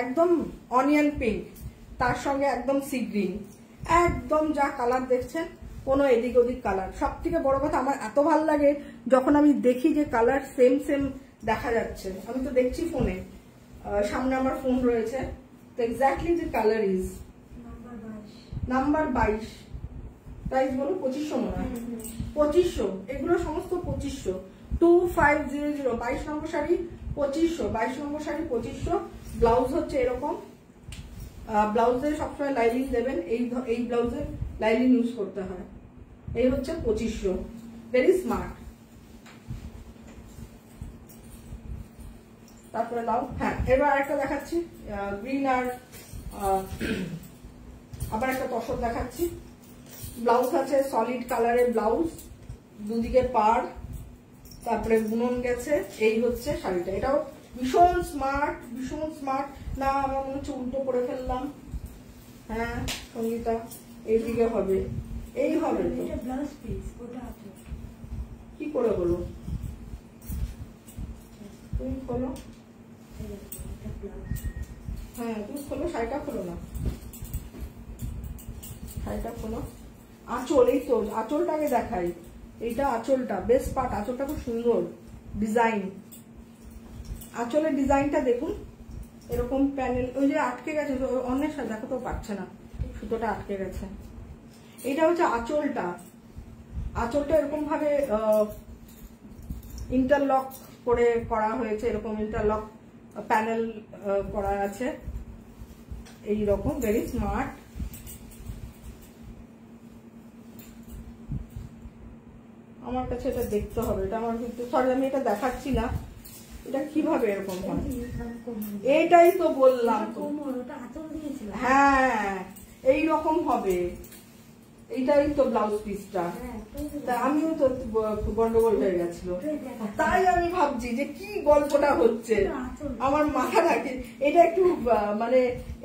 একদম অনিয়ন পিঙ্ক, তার সঙ্গে একদম সি গ্রিন, একদম যা কালার দেখছেন কোনো এদিক ওদিক কালার। সব থেকে বড় কথা আমার এত ভালো লাগে যখন আমি দেখি যে কালার সেম সেম দেখা যাচ্ছে। আমি তো দেখছি ফোনে, সামনে আমার ফোন রয়েছে, তো এক্স্যাক্টলি যে কালার ইজ নাম্বার 22। প্রাইস বলো 2500 মনে হয়, 2500। এগুলো সমস্ত 2500, 2500। 22 নম্বর শাড়ি 2500, 22 নম্বর শাড়ি 2500। ব্লাউজ হচ্ছে এরকম, ব্লাউজে সবসময় লাইনিং দেবেন, এই ব্লাউজে লাইনিং ইউজ করতে হয়। এই হচ্ছে 2500, ভেরি স্মার্ট। তারপরে দাও, হ্যাঁ এবার আরেকটা দেখাচ্ছি, গ্রিন আর আবার একটা তসর দেখাচ্ছি। ব্লাউজ আছে সলিড কালারের ব্লাউজ, দুদিকে পাড়, তারপরে বুনন গেছে। এই হচ্ছে শাড়িটা, এটাও ভীষণ স্মার্ট, ভীষণ স্মার্ট। না আমার মনে হচ্ছে উল্টো করে ফেললাম। হ্যাঁ সঙ্গীতা, এইদিকে হবে, এই হবে তো। কি করে হলো? তুমি খোলো, হ্যাঁ তুমি খোলো, শাড়িটা খোলো না, শাড়িটা খোলো। আঁচল, এই তো আঁচলটাকে দেখাই, এইটা আঁচলটা, বেস্ট পার্ট। আঁচলটা খুব সুন্দর ডিজাইন, আঁচলের ডিজাইনটা দেখুন, এরকম প্যানেল। ওই যে আটকে গেছে অনেক সাথে, দেখো তো পারছে না, সুতোটা আটকে গেছে। এইটা হচ্ছে আঁচলটা, আঁচলটা এরকম ভাবে ইন্টারলক করে করা হয়েছে, এরকম ইন্টারলক প্যানেল করা আছে, এই রকম ভেরি স্মার্ট। আমার কাছে এটা দেখতে হবে, এটা আমার কিন্তু সরি আমি এটা দেখাচ্ছি না, এটা কিভাবে এরকম হয়। এটাই তো বললাম, হ্যাঁ এই রকম হবে, এইটাই তো ব্লাউজ পিসটা। আমিও তো গন্ডগোল হয়ে গেছিল, তাই আমি ভাবছি যে কি গল্পটা হচ্ছে আমার মাথা থাকে। এটা একটু মানে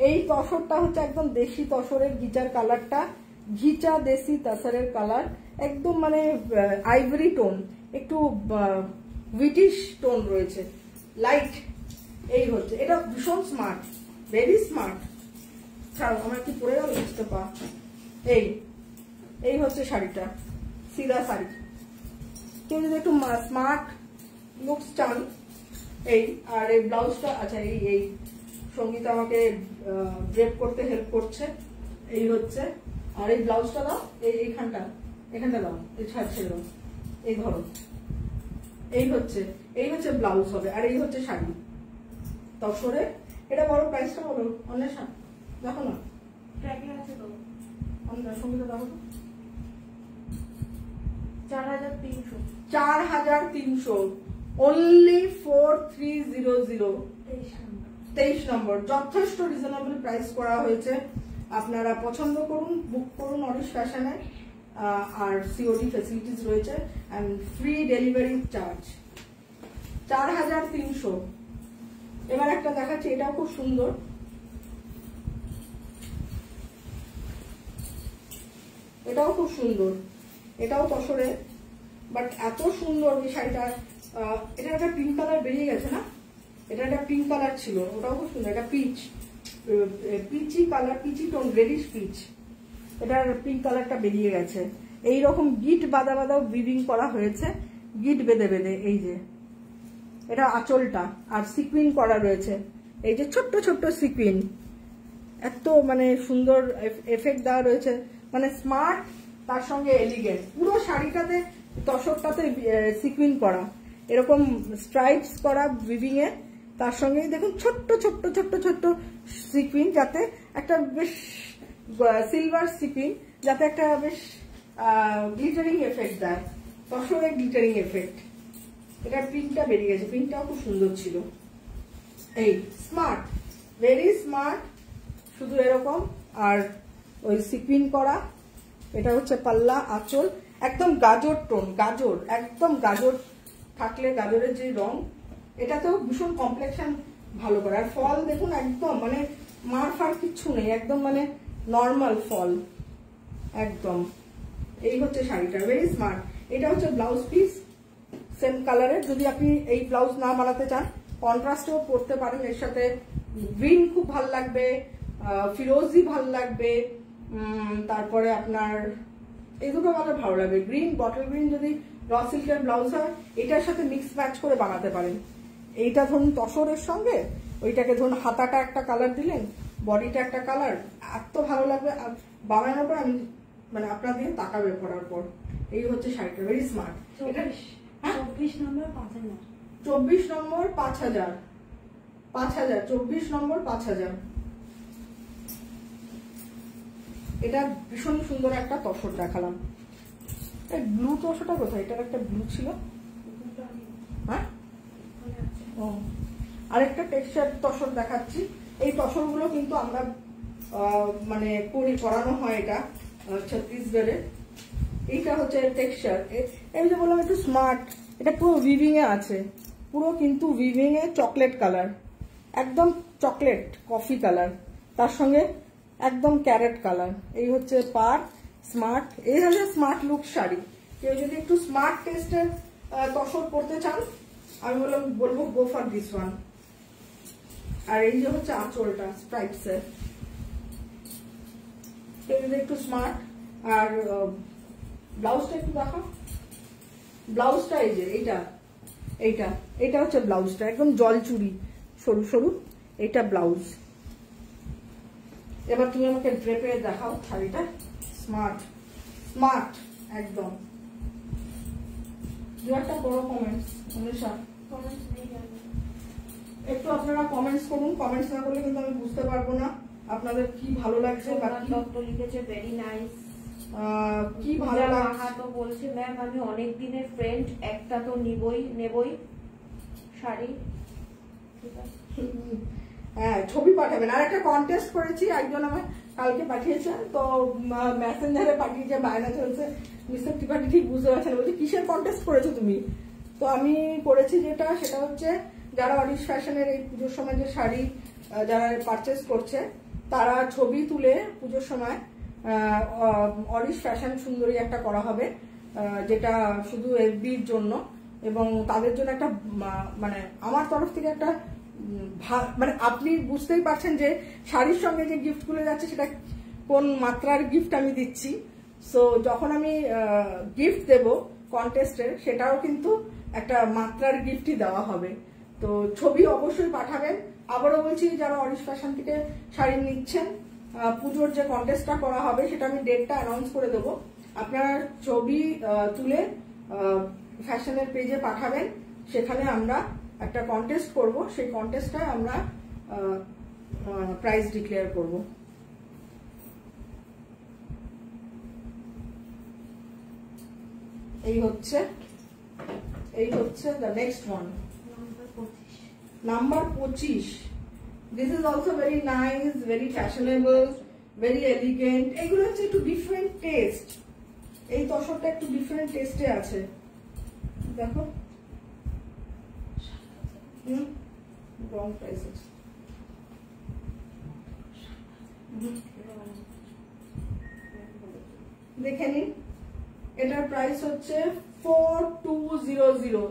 এই তসরটা হচ্ছে একদম দেশি তসরের ঘিচার কালারটা, ঘিচা দেশি তসরের কালার, একদম মানে আইভরি টোন, একটু ব্রিটিশ টোন রয়েছে, লাইট। এই হচ্ছে, এটা ভীষণ স্মার্ট, ভেরি স্মার্ট। ছাড়ো, আমার কি পরে গেল বুঝতে পা। এই হচ্ছে শাড়িটা, সিধা শাড়ি। কেউ যদি একটু স্মার্ট লুকস চান, এই আর এই ব্লাউজটা, আচ্ছা এই সঙ্গীত আমাকে ড্রেপ করতে হেল্প করছে। এই হচ্ছে, আর এই ব্লাউজটা দাও, এখানটা দাও, এই ছেড়ে দাও, এই ধরো। এই হচ্ছে ব্লাউজ হবে, আর এই হচ্ছে শাড়ি তসরে। এটা বড়, প্রাইসটা বলো অন্বেষা, দেখো না আছে তো, সঙ্গীতা দেখো। 4300, 4300, only 4300, 23 নম্বর। যথেষ্ট রিজনেবল প্রাইস করা হয়েছে। আপনারা পছন্দ করুন, বুক করুন অরিশ ফ্যাশনে। আর সিওডি ফেসিলিটিস রয়েছে এন্ড ফ্রি ডেলিভারি চার্জ। 4300। এবার একটা দেখাচ্ছি, এটাও খুব সুন্দর। এটাও খুব সুন্দর, এটাও তসরে, বাট এত সুন্দর এই শাড়িটা। এটা একটা পিঙ্ক কালার বেরিয়ে গেছে না, এটা একটা পিঙ্ক কালার ছিল, ওটাও খুব সুন্দর। এটা peachy colour, peachy tone, reddish peach. এটার পিঙ্ক কালারটা বেরিয়ে গেছে। এইরকম গিট বাঁধা বাঁধাও উইভিং করা হয়েছে, গিট বেঁধে বেঁধে। এই যে এটা আঁচলটা, আর সিকুইন করা রয়েছে, এই যে ছোট্ট ছোট্ট সিকুইন, এত মানে সুন্দর এফেক্ট দেওয়া রয়েছে, মানে স্মার্ট তার সঙ্গে এলিগেন্ট। পুরো শাড়িটাতে তসরটাতে সিকুইন করা, এরকম স্ট্রাইপস করা উইভিং এ, তার সঙ্গে দেখুন ছোট্ট ছোট্ট ছোট্ট ছোট্ট সিকুইন, যাতে একটা বেশ সিলভার সিকুইন, যাতে একটা বেশ গ্লিটারিং এফেক্ট দেয়, তসরে গ্লিটারিং এফেক্ট। এটা প্রিন্টটা বেরিয়ে গেছে, প্রিন্টটাও খুব সুন্দর ছিল। এই স্মার্ট, ভেরি স্মার্ট, শুধু এরকম আর ওই সিকুইন করা। এটা হচ্ছে পাল্লা, আঁচল, একদম গাজর টোন, গাজর, একদম গাজর থাকলে গাজরের যে রং, এটাতেও ভীষণ কমপ্লেকশন ভালো করে। আর ফল দেখুন, একদম মানে মার ফার কিচ্ছু নেই, একদম মানে নর্মাল ফল একদম। এই হচ্ছে শাড়িটা, ভেরি স্মার্ট। এটা হচ্ছে ব্লাউজ পিস, সেম কালারের। যদি আপনি এই ব্লাউজ না বানাতে চান, কন্ট্রাস্টেও পরতে পারেন। এর সাথে গ্রিন খুব ভাল লাগবে, ফিরোজি ভাল লাগবে, তারপরে আপনার এই দুটো কালার ভালো লাগবে। গ্রিন, বটল গ্রিন যদি র সিল্কের ব্লাউজ হয়, এটার সাথে মিক্স ম্যাচ করে বানাতে পারেন। এইটা ধরুন তসরের সঙ্গে, ওইটাকে ধরুন হাতাটা একটা কালার দিলেন, বডিটা একটা কালার, এত ভালো লাগবে। বানানোর পর আমি মানে আপনার দিকে তাকাবে পরার পর। এই হচ্ছে শাড়িটা, ভেরি স্মার্ট। 24 নম্বর 5000, 24 নম্বর 5000, 24 নম্বর 5000। এটা ভীষণ সুন্দর একটা তসর দেখালাম। এই ব্লু তসরটা কোথায়? এটার একটা ব্লু ছিল, হ্যাঁ। ও, আরেকটা টেক্সচার তসর দেখাচ্ছি। এই তসরগুলো কিন্তু আমরা মানে করানো হয়, এটা ছত্তিশগড়ে। এইটা হচ্ছে টেক্সচার। এই যে বললাম একটু স্মার্ট, এটা পুরো উইভিং এ আছে, পুরো কিন্তু উইভিং এ চকলেট কালার, একদম চকলেট কফি কালার, তার সঙ্গে একদম ক্যারেট কালার। এই হচ্ছে পার স্মার্ট। এই হচ্ছে স্মার্ট লুক শাড়ি। কেউ যদি একটু স্মার্ট টেস্টের তসর পরতে চান, আমি বলবো গো ফর দিস ওয়ান। আর এই যে হচ্ছে আঁচলটা স্ট্রাইপস এর, কেউ যদি একটু স্মার্ট। আর ব্লাউজটা একটু দেখো, ব্লাউজটা এই যে এইটা হচ্ছে ব্লাউজটা, একদম জলচুরি সরু সরু, এইটা ব্লাউজ। এবার তুমি আমাকে ড্রেপে দেখাও শাড়িটা। স্মার্ট স্মার্ট একদম। দু একটা বড় কমেন্টস, একটু আপনারা কমেন্টস করুন। কমেন্টস না করলে কিন্তু আমি বুঝতে পারবো না আপনাদের কি ভালো লাগছে বা কি লিখেছে ভেরি নাইস। কি ভালো লাগছে। তো বলছে ম্যাম আমি অনেক দিনের ফ্রেন্ড, একটা তো নেবই শাড়ি। ঠিক আছে, হ্যাঁ ছবি পাঠাবেন। আর একটা কন্টেস্ট করেছি, একজন আমার কালকে পাঠিয়েছেন, তো মেসেঞ্জারে পাঠিয়েছে, বায়না চলছে। মিস্টার ত্রিপাঠী ঠিক বুঝতে পারছেন, বলছে কিসের কন্টেস্ট করেছো তুমি? তো আমি করেছি সেটা হচ্ছে যারা অরিশ ফ্যাশনের এই পুজোর সময় যে শাড়ি যারা পারচেস করছে, তারা ছবি তুলে পুজোর সময় অরিশ ফ্যাশন সুন্দরী একটা করা হবে, যেটা শুধু এফবির জন্য। এবং তাদের জন্য একটা মানে আমার তরফ থেকে একটা মানে আপনি বুঝতেই পারছেন যে শাড়ির সঙ্গে যে গিফটগুলো যাচ্ছে সেটা কোন মাত্রার গিফট আমি দিচ্ছি। সো যখন আমি গিফট দেব কন্টেস্টের, সেটাও কিন্তু একটা মাত্রার গিফটই দেওয়া হবে। তো ছবি অবশ্যই পাঠাবেন। আবারও বলছি, যারা অরিশ ফ্যাশন থেকে শাড়ি নিচ্ছেন, পুজোর যে কন্টেস্টটা করা হবে সেটা আমি ডেটটা অ্যানাউন্স করে দেবো। আপনারা ছবি তুলে ফ্যাশনের পেজে পাঠাবেন, সেখানে আমরা একটা কন্টেস্ট করব, সেই কন্টেস্টটায় আমরা প্রাইজ ডিক্লেয়ার করব। এই হচ্ছে the next one, number 25। This is also very nice, very fashionable, very elegant. এগুলো হচ্ছে একটু ডিফারেন্ট টেস্ট। এই তসরটা একটু ডিফারেন্ট টেস্টে আছে, দেখো। রং প্রাইস আছে, দেখে নিন। এটার প্রাইস হচ্ছে 4200,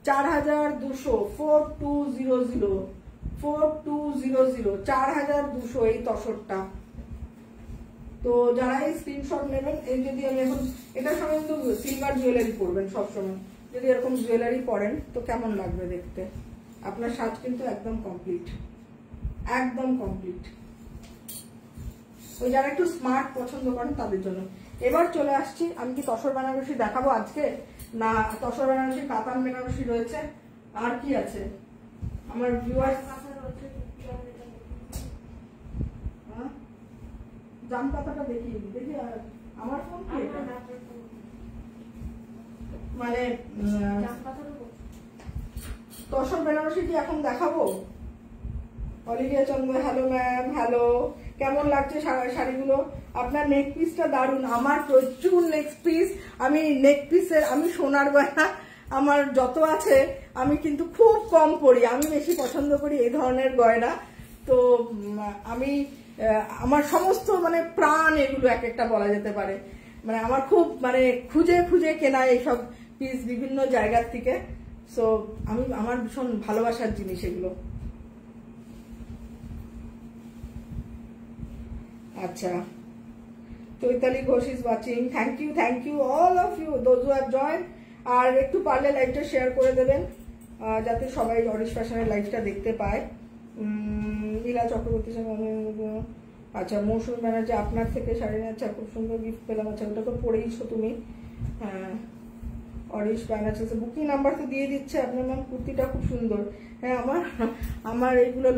4200, 4200, 4200, 4200 এই তসরটা। তো যারা এই স্ক্রিনশট নেবেন, এই যদি আমি এখন এটার সঙ্গে কিন্তু সিলভার জুয়েলারি পরবেন সবসময়, যদি এরকম জুয়েলারি পরেন তো কেমন লাগবে দেখতে। আপনার সাজ কিন্তু একদম কমপ্লিট, একদম কমপ্লিট। ওই যারা একটু স্মার্ট পছন্দ করেন তাদের জন্য। এবার চলে আসছি, আমি কি তসর বেনারসি দেখাবো আজকে, না তসর বেনারসি, কাতান বেনারসি রয়েছে, আর কি আছে আমার ভিউয়ার্স। জাম পাতাটা দেখি আমার ফোন মানে তসর বেনারসি কি এখন দেখাবো? অলিভিয়া চন্দ্র, হ্যালো ম্যাম, হ্যালো। কেমন লাগছে শাড়িগুলো? আপনার নেক পিসটা দারুণ। আমার প্রচুর নেক পিস, আমি নেক পিসের, আমি সোনার গয়না আমার যত আছে আমি কিন্তু খুব কম পরি, আমি বেশি পছন্দ করি এই ধরনের গয়না। তো আমি আমার সমস্ত মানে প্রাণ এগুলো এক একটা বলা যেতে পারে। মানে আমার খুব মানে খুঁজে খুঁজে কেনা এইসব পিস বিভিন্ন জায়গার থেকে। সো আমার ভীষণ ভালোবাসার জিনিস এগুলো। আচ্ছা, Chaitali Ghosh is watching, thank you all of you those who have join. আর একটু পারলে লাইভটা শেয়ার করে দেবেন, যাতে সবাই অরিশ ফ্যাশনের লাইভটা দেখতে পায়। লীলা চক্রবর্তী, আচ্ছা মৌসুমী ব্যানার্জি, আপনার থেকে শাড়ি আচ্ছা খুব সুন্দর গিফট পেলাম। আচ্ছা, ওটা তো পরেইছো তুমি। হ্যাঁ, অরিশ ব্যানার্জি বুকিং নাম্বার তো দিয়ে দিচ্ছে আপনার ম্যাম। কুর্তিটা খুব সুন্দর। হ্যাঁ, আমার এইগুলো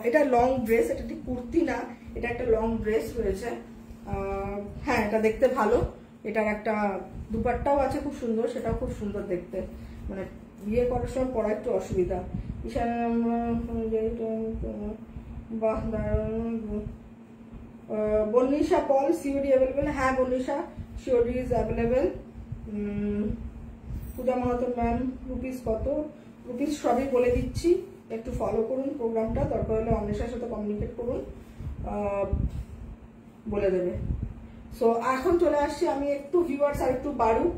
এটা লং ড্রেস, এটা ঠিক কুর্তি না, এটা একটা লং ড্রেস রয়েছে। হ্যাঁ, এটা দেখতে ভালো। এটার একটা দুপাট্টাও আছে খুব সুন্দর, সেটাও খুব সুন্দর দেখতে। মানে বিয়ে করার সময় পরা একটু অসুবিধা। বাহ, বর্ণিশা পল, সিওডি অ্যাভেলেবেল। হ্যাঁ Barnisha, COD is available. Puja Mahato ma'am, rupees কত? রুপিস সবই বলে দিচ্ছি, একটু ফলো করুন প্রোগ্রামটা, দরকার হলে অন্বেষার সাথে কমিউনিকেট করুন, বলে দেবে। সো এখন চলে আসছি আমি, একটু ভিউয়ার্স আর একটু বাড়ুক,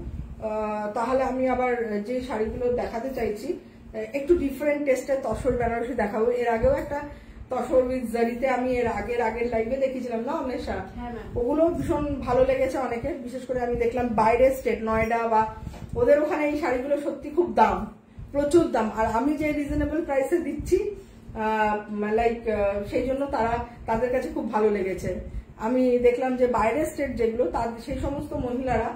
তাহলে আমি আবার যে শাড়িগুলো দেখাতে চাইছি একটু ডিফারেন্ট টেস্টের তসর বেনারসি দেখাবো। এর আগেও একটা তসর উইথ জারিতে আমি এর আগের লাইভে দেখিয়েছিলাম না অন্বেষা, ওগুলো ভীষণ ভালো লেগেছে অনেকের। বিশেষ করে আমি দেখলাম বাইরের স্টেট নয়ডা বা ওদের ওখানে এই শাড়িগুলো সত্যি খুব দাম, প্রচুর দাম। আর আমি যে রিজনেবল প্রাইসে দিচ্ছি লাইক সেই জন্য তাদের কাছে খুব ভালো লেগেছে। আমি দেখলাম যে বাইরের স্টেট যেগুলো, সেই সমস্ত মহিলারা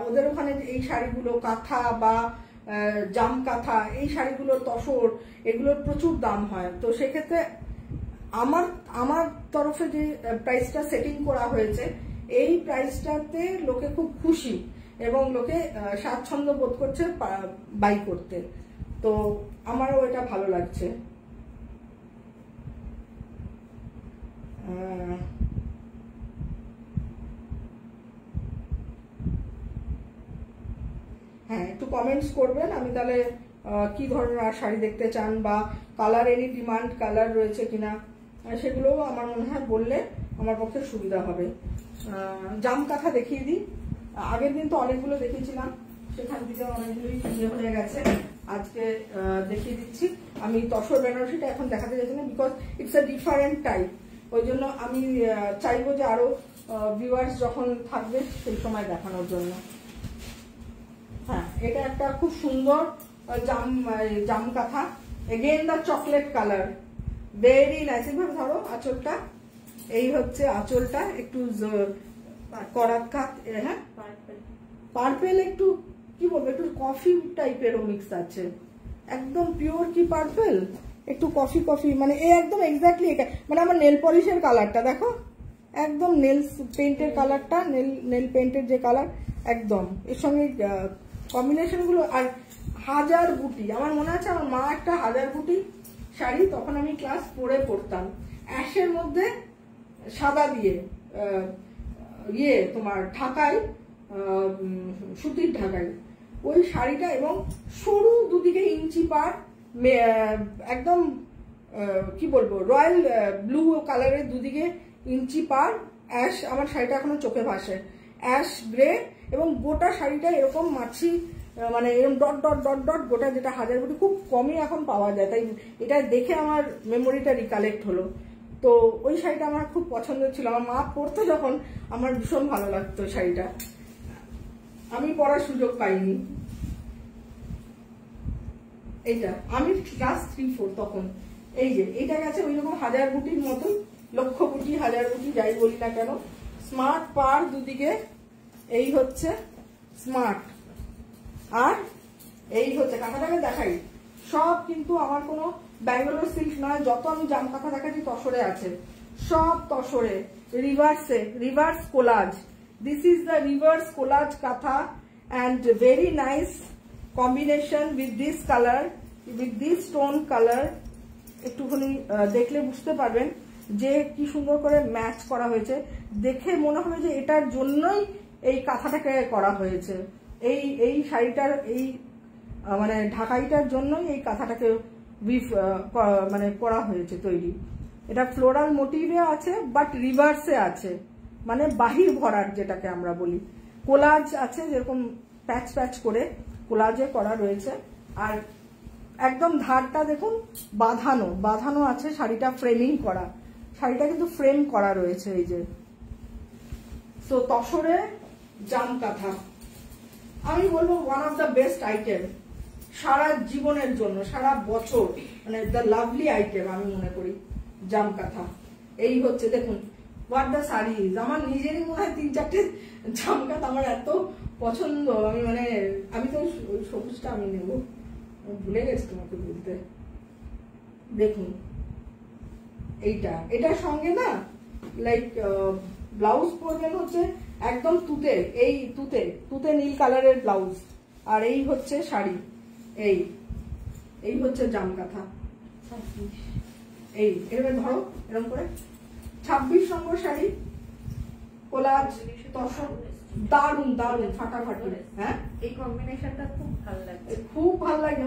ওদের ওখানে এই শাড়িগুলো কাঁথা বা জাম কাঁথা, এই শাড়িগুলোর তসর, এগুলোর প্রচুর দাম হয়। তো সেক্ষেত্রে আমার তরফে যে প্রাইসটা সেটিং করা হয়েছে, এই প্রাইসটাতে লোকে খুব খুশি এবং লোকে স্বাচ্ছন্দ্য বোধ করছে বাই করতে। তো আমারও এটা ভালো লাগছে। হ্যাঁ, একটু কমেন্টস করবেন, আমি তাহলে কি ধরনের আর শাড়ি দেখতে চান বা কালার, এনি ডিমান্ড কালার রয়েছে কিনা সেগুলো আমার মনে হয় বললে আমার পক্ষে সুবিধা হবে। জাম কাঁথা দেখিয়ে দিই। আগের দিন তো অনেকগুলো দেখিয়েছিলাম, সেখান থেকে অনেকগুলোই কিনে হয়ে গেছে। আজকে দেখিয়ে দিচ্ছি। আমি তসর বেনারসিটা এখন দেখাতে যাচ্ছি না, because it's a different type. ওই জন্য আমি চাইবো যে আরো ভিউয়ার্স যখন থাকবে সেই সময় দেখানোর জন্য। হ্যাঁ, এটা একটা খুব সুন্দর জাম কাঁথা, এগেইন দা চকলেট কালার, ভেরি নাইস। এইভাবে ধরো আঁচলটা, এই হচ্ছে আঁচলটা, একটু করাত কাত, হ্যাঁ পার্পেল, একটু কি বলবো, একটু কফি টাইপেরও মিক্স আছে, একদম পিওর কি পার্পেল, একটু কফি কফি, মানে এই একদম এক্স্যাক্টলি মানে আমার নেল পলিশের কালারটা দেখো, একদম নেলস পেন্টের কালারটা, নেল পেন্টের যে কালার একদম, এর সঙ্গে কম্বিনেশন গুলো। আর হাজার বুটি, আমার মনে আছে আমার মা একটা হাজার বুটি শাড়ি, তখন আমি ক্লাস 4-এ পড়তাম, অ্যাশের মধ্যে সাদা দিয়ে তোমার ঢাকায়, সুতির ঢাকায় ওই শাড়িটা, এবং সরু দুদিকে ইঞ্চি পার, একদম কি বলবো রয়্যাল ব্লু কালারের দুদিকে ইঞ্চি পার অ্যাশ, আমার শাড়িটা এখনো চোখে ভাসে, অ্যাশ গ্রে, এবং গোটা শাড়িটা এরকম মাছি, মানে এরকম ডট ডট ডট ডট গোটা, যেটা হাজার বুটি খুব কমই এখন পাওয়া যায়, তাই এটা দেখে আমার মেমোরিটা রিকালেক্ট হলো। তো ওই শাড়িটা আমার খুব পছন্দ ছিল, আমার মা পরতো যখন আমার ভীষণ ভালো লাগতো শাড়িটা, আমি পরার সুযোগ পাইনি। এইটা আমি ক্লাস 3-4 তখন, এই যে এইটা গেছে ওই রকম হাজার বুটির মতন, লক্ষ বুটি হাজার বুটি যাই বলি না কেন, স্মার্ট পার দুদিকে, এই হচ্ছে স্মার্ট, আর এই হচ্ছে কাঁথাটাকে দেখাই, সব কিন্তু আমার কোনো ব্যাঙ্গালোর সিল্ক নয়, যত আমি জাম কাঁথা দেখাচ্ছি তসরে আছে, সব তসরে, reverse collage, this is the reverse collage kantha, and very nice combination with this colour, with this stone colour. একটুখানি দেখলে বুঝতে পারবেন যে কি সুন্দর করে ম্যাচ করা হয়েছে, দেখে মনে হবে যে এটার জন্যই এই কাঁথাটাকে করা হয়েছে, এই শাড়িটার এই মানে ঢাকাইটার জন্যই এই কাঁথাটাকে মানে করা হয়েছে তৈরি। এটা ফ্লোরাল মোটিভে আছে, বাট রিভার্সে আছে, মানে বাহির ভরার যেটাকে আমরা বলি, কোলাজ আছে, যেরকম প্যাচ প্যাচ করে কোলাজে করা রয়েছে, আর একদম ধারটা দেখুন বাঁধানো আছে, শাড়িটা ফ্রেমিং করা, শাড়িটা কিন্তু ফ্রেম করা রয়েছে, এই যে। সো তসরে জাম কাঁথা আমি বলবো one of the best item সারা জীবনের জন্য, সারা বছর, মানে দ্য লাভলি আইটেম আমি মনে করি জাম কাঁথা। এই হচ্ছে দেখুন হোয়াট দ্য শাড়িজ, আমার নিজেরই মনে হয় 3-4টে জাম কাঁথা আমার এত পছন্দ, আমি তো সবুজটা আমি নেব, ভুলে গেছি তোমাকে বলতে। দেখুন এটার সঙ্গে না লাইক ব্লাউজ পরবেন হচ্ছে একদম তুতে, এই তুতে নীল কালারের ব্লাউজ, আর এই হচ্ছে শাড়ি, এই হচ্ছে জাম কাঁথা। এই এরকম ধরো, এরকম করে 26 নম্বর শাড়ি, কোলাজ তসর, দারুন দারুন ফাটাফাটি। হ্যাঁ, এই কম্বিনেশনটা খুব ভালো লাগছে, খুব ভালো লাগে,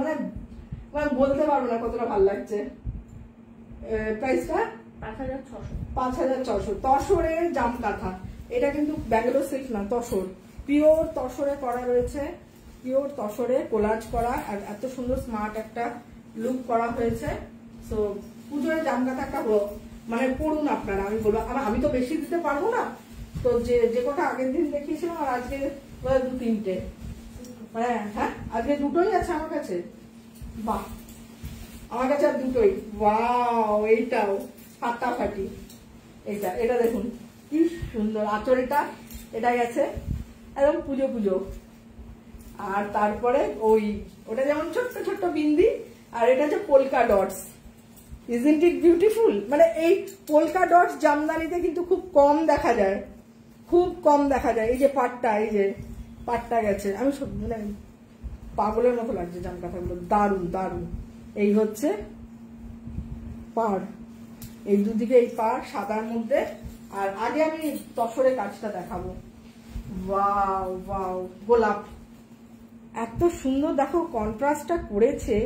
মানে বলতে পারবো না কতটা ভালো লাগছে। প্রাইসটা 5600। তসরের জাম কাঁথা, এটা কিন্তু ব্যাঙ্গালোর সিল্ক না, তসর, পিওর তসরে করা রয়েছে, পিওর তসরে কোলাজ করা, আর এত সুন্দর স্মার্ট একটা লুক করা হয়েছে। সো পুজোয় জাম কাঁথা একটা মানে পড়ুন আপনারা, আমি বলবো, আমি তো বেশি দিতে পারবো না, তো যে কটা আগের দিন দেখিয়েছিলাম, আর আজকে 2-3টে, হ্যাঁ আজকে 2টোই আছে আমার কাছে, বাহ আমার কাছে আর 2টোই, ওয়াও এইটাও ফাটাফাটি। এটা দেখুন কি সুন্দর আঁচলটা, এটা গেছে একদম পুজো, আর তারপরে ওটা যেমন ছোট্ট ছোট্ট বিন্দি, আর এটা হচ্ছে polka dots, isn't it beautiful. মানে এই পোলকা ডটস জামদানিতে কিন্তু খুব কম দেখা যায়, খুব কম দেখা যায়। এই যে পাটটা, এই যে পাটটা গেছে, আমি মানে পাগলের মতো লাগছে জাম কাঁথাগুলো, দারুন দারুন। এই হচ্ছে পাড়, এই দুদিকে এই পাড় সাদার মধ্যে, আর আগে আমি তসরে কাজটা দেখাবো। ওয়াও ওয়াও, গোলাপ এত সুন্দর, দেখো কন্ট্রাস্টটা করেছে,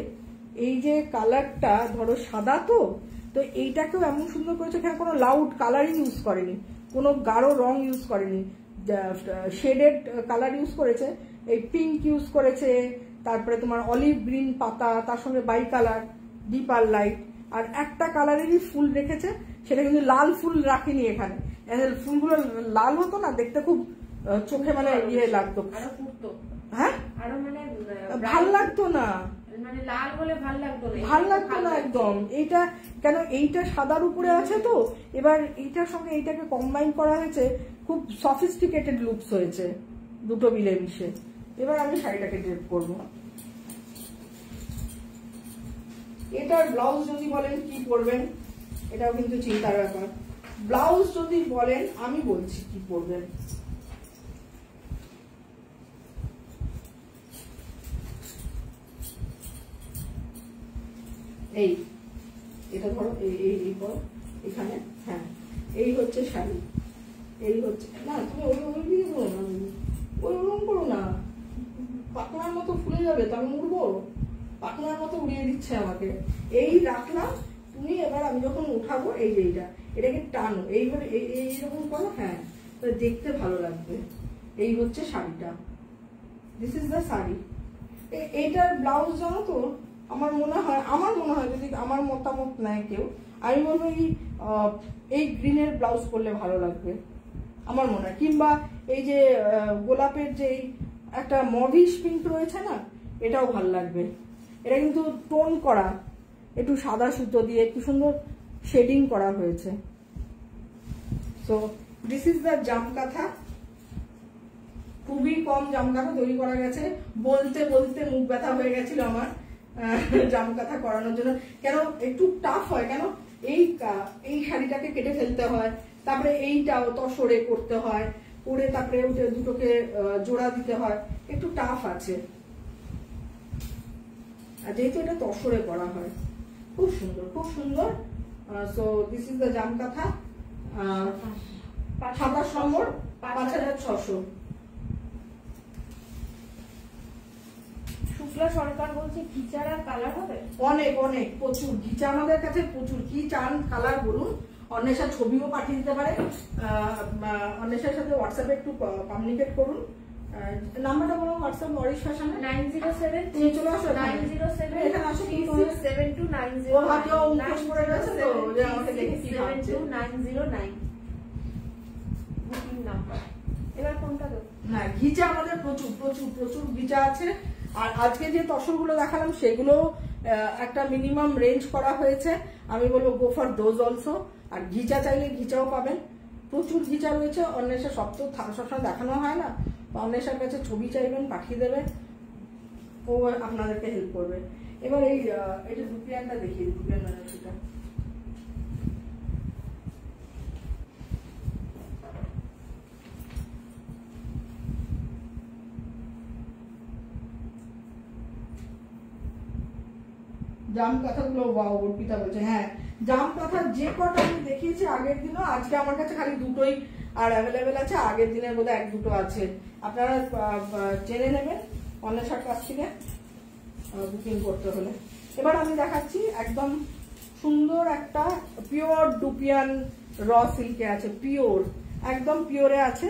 এই যে কালারটা ধরো সাদা, তো এইটাকেও এমন সুন্দর করেছে, এখানে কোনো লাউড কালারিং ইউজ করেনি, কোনো গাঢ় রং ইউজ করেনি, শেডেড কালার ইউজ করেছে, এই পিঙ্ক ইউজ করেছে, তারপরে তোমার অলিভ গ্রিন পাতা, তার সঙ্গে বাই কালার, ডিপ আর লাইট, আর একটা কালারেরই ফুল রেখেছে, সেটা কিন্তু লাল ফুল রাখিনি এখানে। ফুলগুলো লাল হতো না, দেখতে খুব চোখে মানে ইয়ে লাগতো, হ্যাঁ ভাল লাগতো না, মানে লাল বলে ভাল লাগতো না, ভাল লাগতো না একদম। এইটা কেন, এইটা সাদার উপরে আছে তো, এবার এইটার সঙ্গে এইটাকে কম্বাইন করা হয়েছে, খুব সফিস্টিকেটেড লুকস হয়েছে দুটো মিলে মিশে। এবার আমি শাড়িটাকে ড্রেপ করবো। এটার ব্লাউজ যদি বলেন কি পরবেন, এটাও কিন্তু চিন্তার ব্যাপার। ব্লাউজ যদি বলেন আমি বলছি কি পরবেন। এই এটা ধরো, এই করো এখানে, হ্যাঁ এই হচ্ছে শাড়ি, এই হচ্ছে না, তুমি ওই দিয়ে করো না, ওরকম করো না, পাকনার মতো ফুলে যাবে তো আমি উড়বো, পাকনার মতো উড়িয়ে দিচ্ছে আমাকে। এই রাখলাম, তুমি এবার আমি যখন উঠাবো এই যে এটাকে টানো, এইভাবে এইরকম করো, হ্যাঁ দেখতে ভালো লাগবে। এই হচ্ছে শাড়িটা, দিস ইজ দ্য শাড়ি। এইটার ব্লাউজ জানো তো, আমার মনে হয় যদি আমার মতামত নেয় কেউ, আমি বলবো এই গ্রিনের ব্লাউজ করলে ভালো লাগবে আমার মনে হয়, কিংবা এই যে গোলাপের যে একটা মভিশ পিঙ্ক রয়েছে না, এটাও ভালো লাগবে। এটা কিন্তু টোন করা, একটু সাদা সুতো দিয়ে একটু সুন্দর শেডিং করা হয়েছে। সো দিস ইজ দ্য জামকাঁথা। খুবই কম জামকাঁথা তৈরি করা গেছে, বলতে বলতে মুখ ব্যথা হয়ে গেছিল আমার জামকাঁথা করানোর জন্য। কেন একটু টাফ হয়, কেন এই শাড়িটাকে কেটে ফেলতে হয়, তারপরে এইটাও তসরে করতে হয়, করে তারপরে দুটোকে জোড়া দিতে হয়, একটু টাফ আছে। আর যেহেতু এটা তসরে করা হয়, খুব সুন্দর খুব সুন্দর। সো দিস ইজ দ্য জামকাঁথা, 27 নম্বর, 5600। শুক্লা সরকার বলছে ঘিচার আর কালার হবে অনেক অনেক প্রচুর ঘিচা আমাদের কাছে প্রচুর। কি চান কালার বলুন, অন্বেষার ছবিও পাঠিয়ে দিতে পারে, অন্বেষার সাথে হোয়াটসঅ্যাপে একটু কমিউনিকেট করুন। নাম্বারটা বলুন হোয়াটসঅ্যাপ অরিশ ফ্যাশনে 907 নিয়ে চলে আসো, 907 এখানে আসো, 367290 ও হাতেও মুখোশ করে গেছে তো যে আমাকে দেখে কি ভাবছে। 909 বুকিং নাম্বার। এবার কোনটা দেব? না ঘিচা আমাদের প্রচুর প্রচুর প্রচুর ঘিচা আছে। আর আজকে যে তসরগুলো দেখালাম সেগুলো একটা মিনিমাম রেঞ্জ করা হয়েছে, আমি বলবো গো ফর দোজ অলসো। আর ঘিচা চাইলে ঘিচাও পাবেন, প্রচুর ঘিচা রয়েছে। অন্বেষা সবসময় দেখানো হয় না, তো অন্বেষার কাছে ছবি চাইবেন, পাঠিয়ে দেবে, ও আপনাদেরকে হেল্প করবে। এবার এটা দুপিয়ানটা দেখিয়ে, দুপিয়ান সেটা জাম কাঁথাগুলো ওয়াও, অর্পিতা বলছে হ্যাঁ জাম কাঁথার যে কটা আমি দেখিয়েছি আগের দিনও, আজকে আমার কাছে খালি দুটোই আর অ্যাভেলেবেল আছে, আগের দিনের বোধহয় 1-2 আছে। আপনারা জেনে নেবেন অন্বেষার কাছ থেকে বুকিং করতে হলে। এবার আমি দেখাচ্ছি একদম সুন্দর একটা পিওর ডুপিয়ান র সিল্কে আছে, পিওর একদম পিওরে আছে।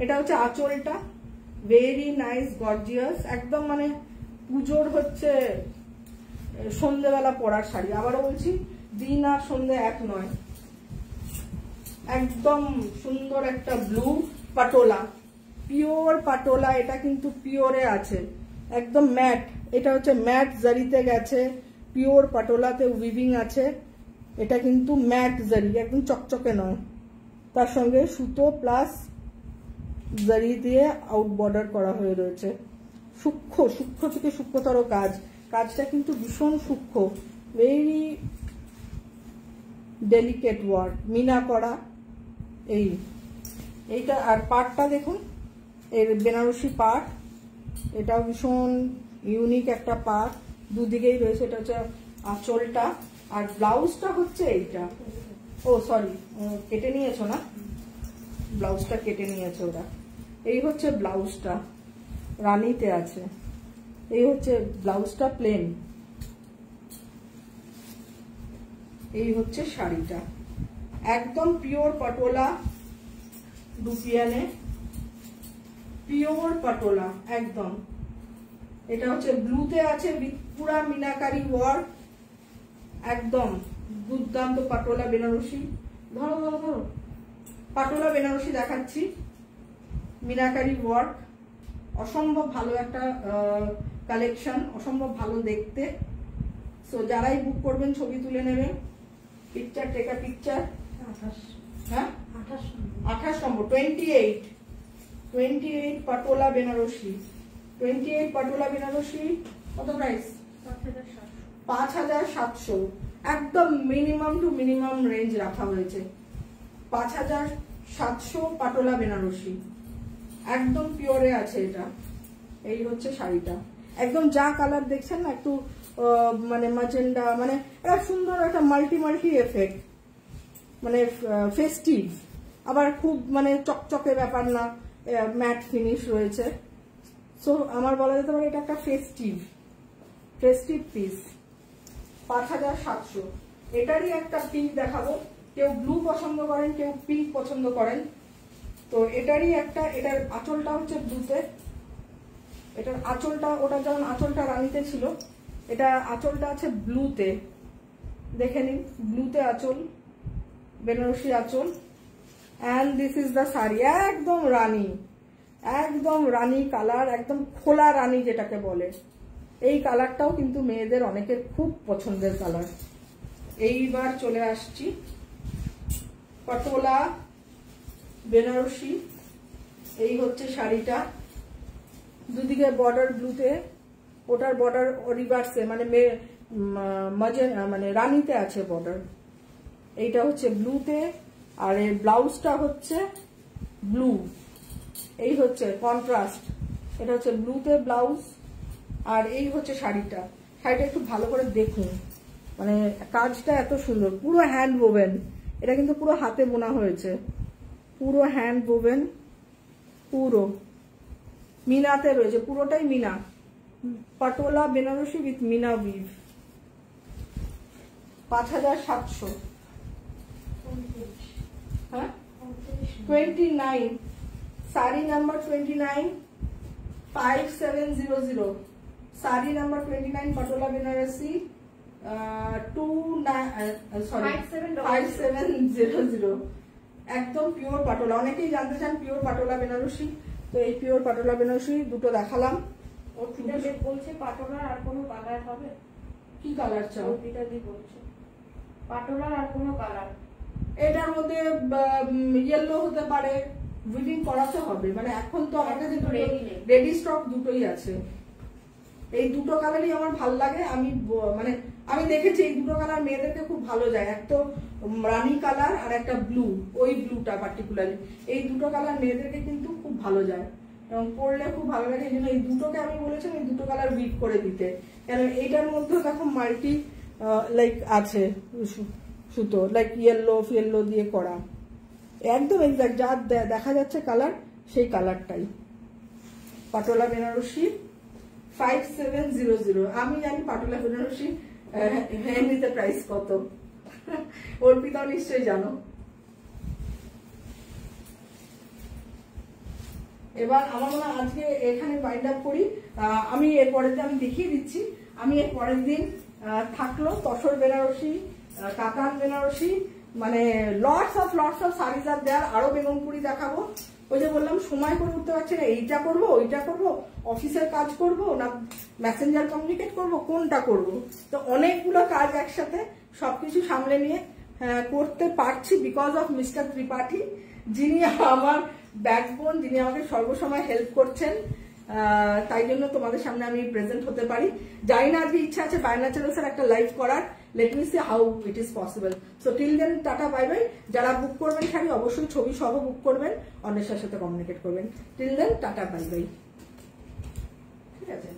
এটা হচ্ছে আঁচলটা, ভেরি নাইস গর্জিয়াস, একদম মানে পুজোর হচ্ছে সন্ধ্যেবেলা পরার শাড়ি। আবারও বলছি, দিন আর সন্ধ্যে এক নয়, একদম সুন্দর একটা ব্লু পাটোলা, পিওর পাটোলা। এটা কিন্তু পিওরে আছে, একদম ম্যাট, এটা হচ্ছে ম্যাট জারিতে গেছে, পিওর পাটোলাতে উইভিং আছে। এটা কিন্তু ম্যাট জারি, একদম চকচকে নয়, তার সঙ্গে সুতো প্লাস জারি দিয়ে আউট বর্ডার করা হয়ে রয়েছে। সূক্ষ্ম সূক্ষ্ম থেকে সূক্ষ্মতর কাজ, কাজটা কিন্তু ভীষণ সূক্ষ্ম, ভেরি ডেলিকেট ওয়ার্ক, মিনা করা। এইটা আর পাটটা দেখুন, এর বেনারসি পাট, এটাও ভীষণ ইউনিক একটা পাট, দুদিকেই রয়েছে। এটা হচ্ছে আঁচলটা, আর ব্লাউজটা হচ্ছে এইটা। ও সরি, কেটে নিয়েছো না, ব্লাউজটা কেটে নিয়েছে ওরা। এই হচ্ছে ব্লাউজটা, রানীতে আছে। এই হচ্ছে ব্লাউজটা প্লেন, এই হচ্ছে শাড়িটা, একদম পিওর পাটোলা ডুপিয়ানে। পিওর পাটোলা একদম। এটা হচ্ছে ব্লুতে আছে পুরা মিনাকারি ওয়ার্ক, একদম দুর্দান্ত পাটোলা বেনারসি। ধরো ধরো ধরো, পাটোলা বেনারসি দেখাচ্ছি, মিনাকারি ওয়ার্ক, অসম্ভব ভালো একটা কালেকশন, অসম্ভব ভালো দেখতে। সো যারাই বুক করবেন ছবি তুলে নেবেন, পিকচার টেকা পিকচার। হ্যাঁ 28 নম্বর, 28 পাটোলা বেনারসি, 28 পাটোলা বেনারসি। কত প্রাইস? 5700। একদম মিনিমাম টু মিনিমাম রেঞ্জ রাখা হয়েছে। 5700 পাটোলা বেনারসি, একদম পিওরে আছে এটা। এই হচ্ছে শাড়িটা, একদম যা কালার দেখছেন না, একটু মানে ম্যাজেন্ডা, মানে একটা সুন্দর একটা মাল্টি এফেক্ট, মানে ফেস্টিভ, আবার খুব মানে চকচকে ব্যাপার না, ম্যাট ফিনিশ রয়েছে। সো আমার বলা যেতে পারে এটা একটা ফেস্টিভ পিস। 5700। এটারই একটা পিঙ্ক দেখাবো, কেউ ব্লু পছন্দ করেন, কেউ পিঙ্ক পছন্দ করেন, তো এটারই একটা, এটার আঁচলটা হচ্ছে ব্লুতে, এটার আঁচলটা, ওটা যেমন আঁচলটা রানীতে ছিল, এটা আঁচলটা আছে ব্লুতে, দেখে নিন, ব্লুতে আঁচল, বেনারসি আঁচল। And this is the sari, একদম রানী কালার, একদম খোলা রানী যেটাকে বলে। এই কালারটাও কিন্তু মেয়েদের অনেকের খুব পছন্দের কালার। এইবার চলে আসছি পাটোলা বেনারসি। এই হচ্ছে শাড়িটা, দুদিকে বর্ডার ব্লুতে, ওটার বর্ডার রিভার্সে, মানে রানীতে আছে বর্ডার। এইটা হচ্ছে ব্লুতে, আর এর ব্লাউজটা হচ্ছে ব্লু। এই হচ্ছে কন্ট্রাস্ট, এটা হচ্ছে ব্লুতে ব্লাউজ, আর এই হচ্ছে শাড়িটা। শাড়িটা একটু ভালো করে দেখুন, মানে কাজটা এত সুন্দর, পুরো হ্যান্ড ওভেন, এটা কিন্তু পুরো হাতে বোনা হয়েছে, পুরো হ্যান্ড ওভেন, পুরো মিনাতে রয়েছে, পুরোটাই মিনা, পাটোলা বেনারসি উইথ মিনা উইভ। 5700। হ্যাঁ 29, শাড়ি নাম্বার 29, 5700, শাড়ি নাম্বার 29 পাটোলা বেনারসি, 5700, একদম পিওর পাটোলা। অনেকেই জানতে চান পিওর পাটোলা বেনারসি, তো এই পিওর পাটোলা বেনারসি দুটো দেখালাম। ও বলছে পাটোলার আর কোনো কালার হবে? কি কালার চাও? বলছে পাটোলার আর কোনো কালার, এটার মধ্যে ইয়েলো হতে পারে, উইভিং করাতে হবে, মানে এখন তো আমার কাছে রেডি স্টক দুটোই আছে। এই দুটো কালারই আমার ভালো লাগে, আমি দেখেছি এই দুটো কালার মেয়েদেরকে খুব ভালো যায়, এক তো রানী কালার আর একটা ব্লু, ওই ব্লুটা পার্টিকুলারলি, এই দুটো কালার মেয়েদেরকে কিন্তু খুব ভালো যায় এবং পরলে খুব ভালো লাগে। এই জন্য এই দুটোকে আমি বলেছিলাম এই দুটো কালার উইভ করে দিতে, কেন এইটার মধ্যেও দেখো মাল্টি লাইক আছে সুতো, লাইক ইয়েলো দিয়ে করা, একদম এক্সাক্ট যা দেখা যাচ্ছে কালার, সেই কালারটাই। পাটোলা বেনারসি 5700। আমি জানি পাটোলা বেনারসি এমনিতে প্রাইস কত, অর্পিতাও নিশ্চয়ই জানো। এবার আমার মনে হয় আজকে এখানে ওয়াইন্ড আপ করি। আমি এর পরের দিন আমি দেখিয়ে দিচ্ছি, আমি এর পরের দিন থাকলো তসর বেনারসি, কাতান বেনারসি, মানে লটস অফ শাড়িজ আর দেয়ার, আরো বেগমপুরি দেখাবো। ওই যে বললাম সময় করে উঠতে পারছি না, এইটা করবো ওইটা করবো, অফিসের কাজ করব না মেসেঞ্জার কমিউনিকেট করব, কোনটা করব, তো অনেকগুলো কাজ একসাথে সবকিছু সামলে নিয়ে করতে পারছি বিকজ অফ মিস্টার ত্রিপাঠী, যিনি আমার ব্যাকবোন, যিনি আমাকে সর্বসময় হেল্প করছেন। তাই জন্য তোমাদের সামনে আমি প্রেজেন্ট হতে পারি। জানি না আজকে ইচ্ছা আছে বায়না চ্যানেলসের একটা লাইভ করার, let me see how it is possible. So till then tata bye bye. যারা বুক করবেন শাড়ি অবশ্যই ছবি সহ বুক করবেন, অন্যের সাথে কমিউনিকেট করবেন। Till then tata bye bye. ঠিক আছে।